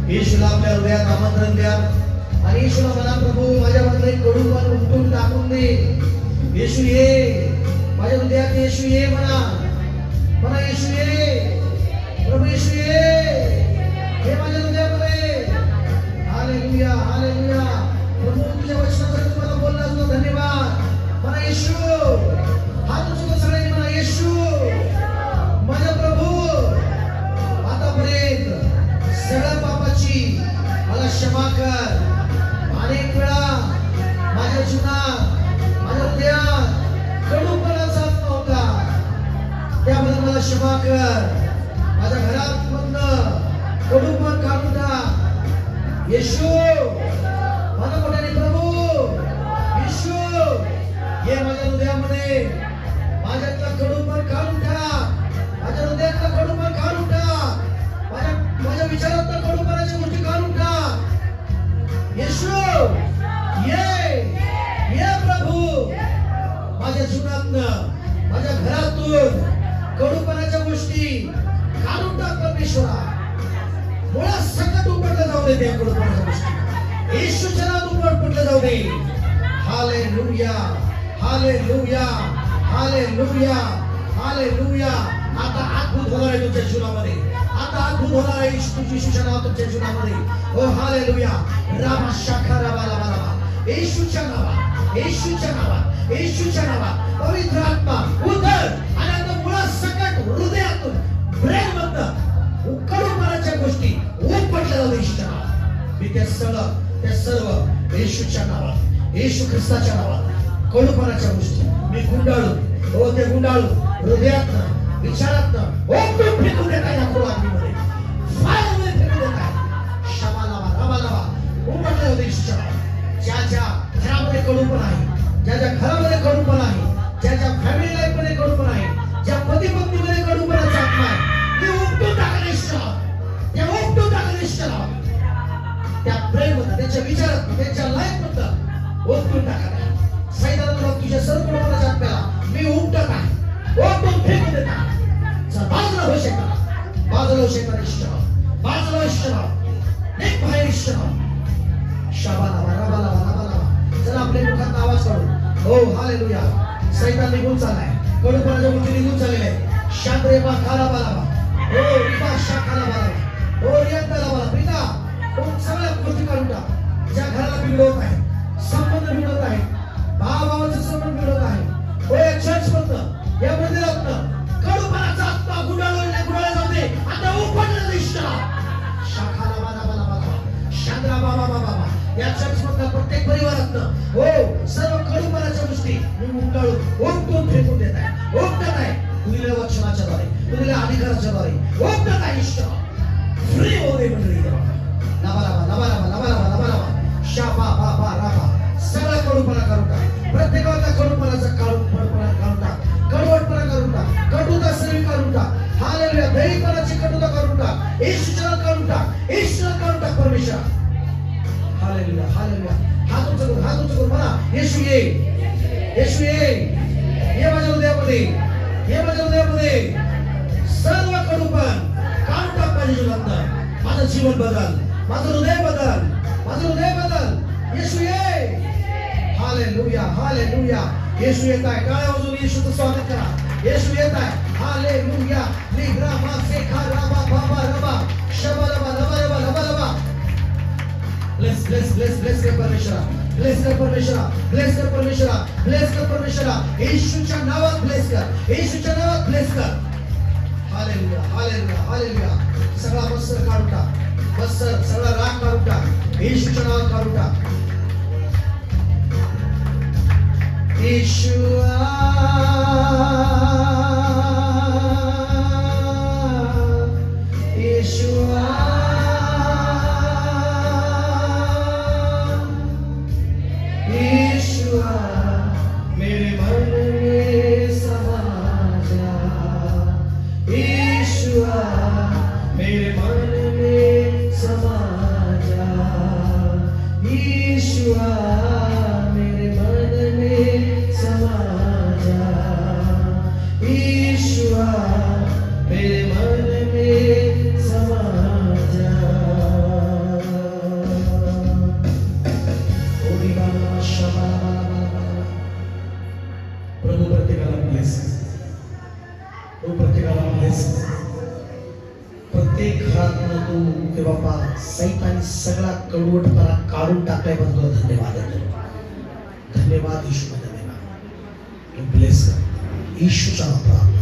येशूला आपल्या हृदयात आमंत्रण द्या आणि येशूला म्हणा, प्रभू माझ्यामधले कडूपण उपटून टाकून दे. येशू ये माझ्या हृदयात, येशू ये म्हणा, म्हणा येशू ये, प्रभू येशू ये, हे माझ्या हृदयामध्ये. Hallelujah hallelujah. प्रभू तुझ्या वचनाद्वारे तुम्हाला बोलला असतो, धन्यवाद. म्हणा येशू, हात उचलून सगळ्यांनी म्हणा येशू माझा प्रभू, आतापर्यंत सगळ्या पापाची मला क्षमा कर. अनेक वेळा माझ्या जीवनात माझ्या हृदयात कडूपणा जात नव्हता, त्याबद्दल मला क्षमा कर. माझ्या घरात मधनं कडूपण काढून टाक येशू. मला मोठ्याने प्रभू येशू ये माझ्या हृदयामध्ये, माझ्यातलं कडूपण काढून टाक, माझ्या हृदयातलं कडूपण काढून टाक, माझ्या विचारातलं कडूपणाची गोष्टी काढून टाक. येशू ये, ये प्रभू माझ्या जीवनातनं, माझ्या घरातून कडूपणाच्या गोष्टी काढून टाक परमेश्वरा. मुळात सकट उपटलं जाऊ दे त्या कडूपणाच्या गोष्टी. येशूच्या नावात उपटलं जाऊ दे. Hallelujah, hallelujah, hallelujah, hallelujah. आता अद्भुत होणार आहे तुमच्या जीवनामध्ये. आता अद्भुत होणार आहे येशूच्या नावात तुमच्या जीवनामध्ये. ओ हालेलुया. रामा शाखा रामा रामा रामा. येशूच्या नावात, येशूच्या नावात, येशूच्या नावात पवित्र आत्मा उतर आणि आता मुळात सकट हृदयातून ब्रेन मधनं कडूपणाच्या गोष्टी उपटल्या जाऊ येशूच्या नावात. मी ते सर्व येशूच्या नावात, येशू ख्रिस्ताच्या नावात कडूपणाच्या गोष्टी मी गुंडाळू, हो ते गुंडाळू हृदयातनं, विचारातनं ओपन फेकून देत आहे. या खुराकीमध्ये फायरमध्ये फेकून देत आहे. शमालावा रमालावा उपटल्या जाऊ येशूच्या नावात. ज्या घरामध्ये कडूपण आहे, ज्या घरामध्ये कडूपण आहे, ज्या फॅमिली लाईफ मध्ये कडूपण आहे, ज्या पती पत्नीमध्ये कडूपणाचा आत्मा आहे, ते उपटून टाका येशूच्या नावात. त्या उपटून टाका येशूच्या नावात. त्या प्रेम मध्ये, त्याच्या विचारात, त्याच्या लाईफ मध्ये उपटून टाका. सैतानाला तुझ्या सर्व कडूपणाच्या आत्म्याला मी उपटत आहे, उपटून फेकून देत आहे. बाजूला हो शैतान, बाजूला हो शैतान येशूच्या नावात, बाजूला हो येशूच्या नावात. एक बाहेर येशूच्या नावात. शाबालावा रबालावा रबालावा. चला आपल्या मुखात आवाज काढू. हो हालेलुया. सैतान निघून चाललाय, कडूपणाच्या गोष्टी निघून चाललेल्या आहेत. शांद्रेबा खालाबालावा, हो रिबा शाखालाबालावा, हो रियंतालाबाला. पिता सगळ्या गोष्टी काढून टाक ज्या घराला बिघडवत आहे, संबंध बिघडवत आहे, भावाभावाचे संबंध बिघडवत आहे. हो या चर्च मधनं, या मंदिरातनं कडूपणाचा आत्मा गुंडाळला जाते. आता उपटलं दिसतं. शाखालाबालाबालाबाला, शांद्रा बाबा बाबा. या चर्च मधल्या प्रत्येक परिवारातनं हो सर्व कडूपणाच्या गोष्टी मी गुंडाळू उपटून फेकून देत आहे, उपटत आहे. तुझ्या वचनाच्या द्वारे, तुझ्या अधिकाराच्या द्वारे उपटत आहे. फ्री हो दे मंडळी. नबालाबा नबालाबा नबालाबा नबालाबा. शाबा बाबा राबा. सगळा कडूपणा काढून टाक. प्रत्येकाचा कडूपणाचा कडूपणा काढून टाक, कडवटपणा काढून टाक, कटुता सर्व काढून टाक. हालेलुया. दैवपणाची कटुता काढून टाक, येशूच्या काढून टाक, येशूच्या काढून टाक परमेश्वर. Hallelujah, hallelujah. हात उंच करून, हात उंच करून म्हणा, येशू ये, येशू ये, ये माझ्या हृदयामध्ये, ये माझ्या हृदयामध्ये. सर्व कडूपण काढून टाक माझ्या जीवनातनं. माझं जीवन बदल, माझं हृदय बदल, माझं हृदय बदल. येशू ये. Hallelujah, hallelujah. येशू येत आहे. टाळ्या वाजवून येशूचं स्वागत करा. येशू येत आहे. हालेलुया. लिग्रा मासेखा राबा बाबा रबा शबा रबा रबा रबा रबा. ब्लेस ब्लेस ब्लेस ब्लेस कर परमेश्वरा, ब्लेस कर परमेश्वरा, ब्लेस कर परमेश्वरा, ब्लेस कर परमेश्वरा. येशूच्या नावात ब्लेस कर, येशूच्या नावात ब्लेस कर. Hallelujah, hallelujah, hallelujah. सगळा मत्सर काढून टाक, मत्सर सगळा राग काढून टाक, येशूच्या नावात काढून टाक. येशूआ येशूआ येशूआ मेरे मन में समा जा. येशूआ मेरे मन में समा जा. येशूआ मेरे मन में समा जा. येशूआ मेरे मन में समा जा. प्रभू प्रत्येकाला ब्लेस, प्रभू प्रत्येकाला ब्लेस. प्रत्येक घरातनं तू ते बापा सैतान सगळा कडवटपणा काढून टाकल्याबद्दल तुला धन्यवाद आहे. धन्यवाद येशू, धन्यवाद. ब्लेस कर येशूच्या नावात.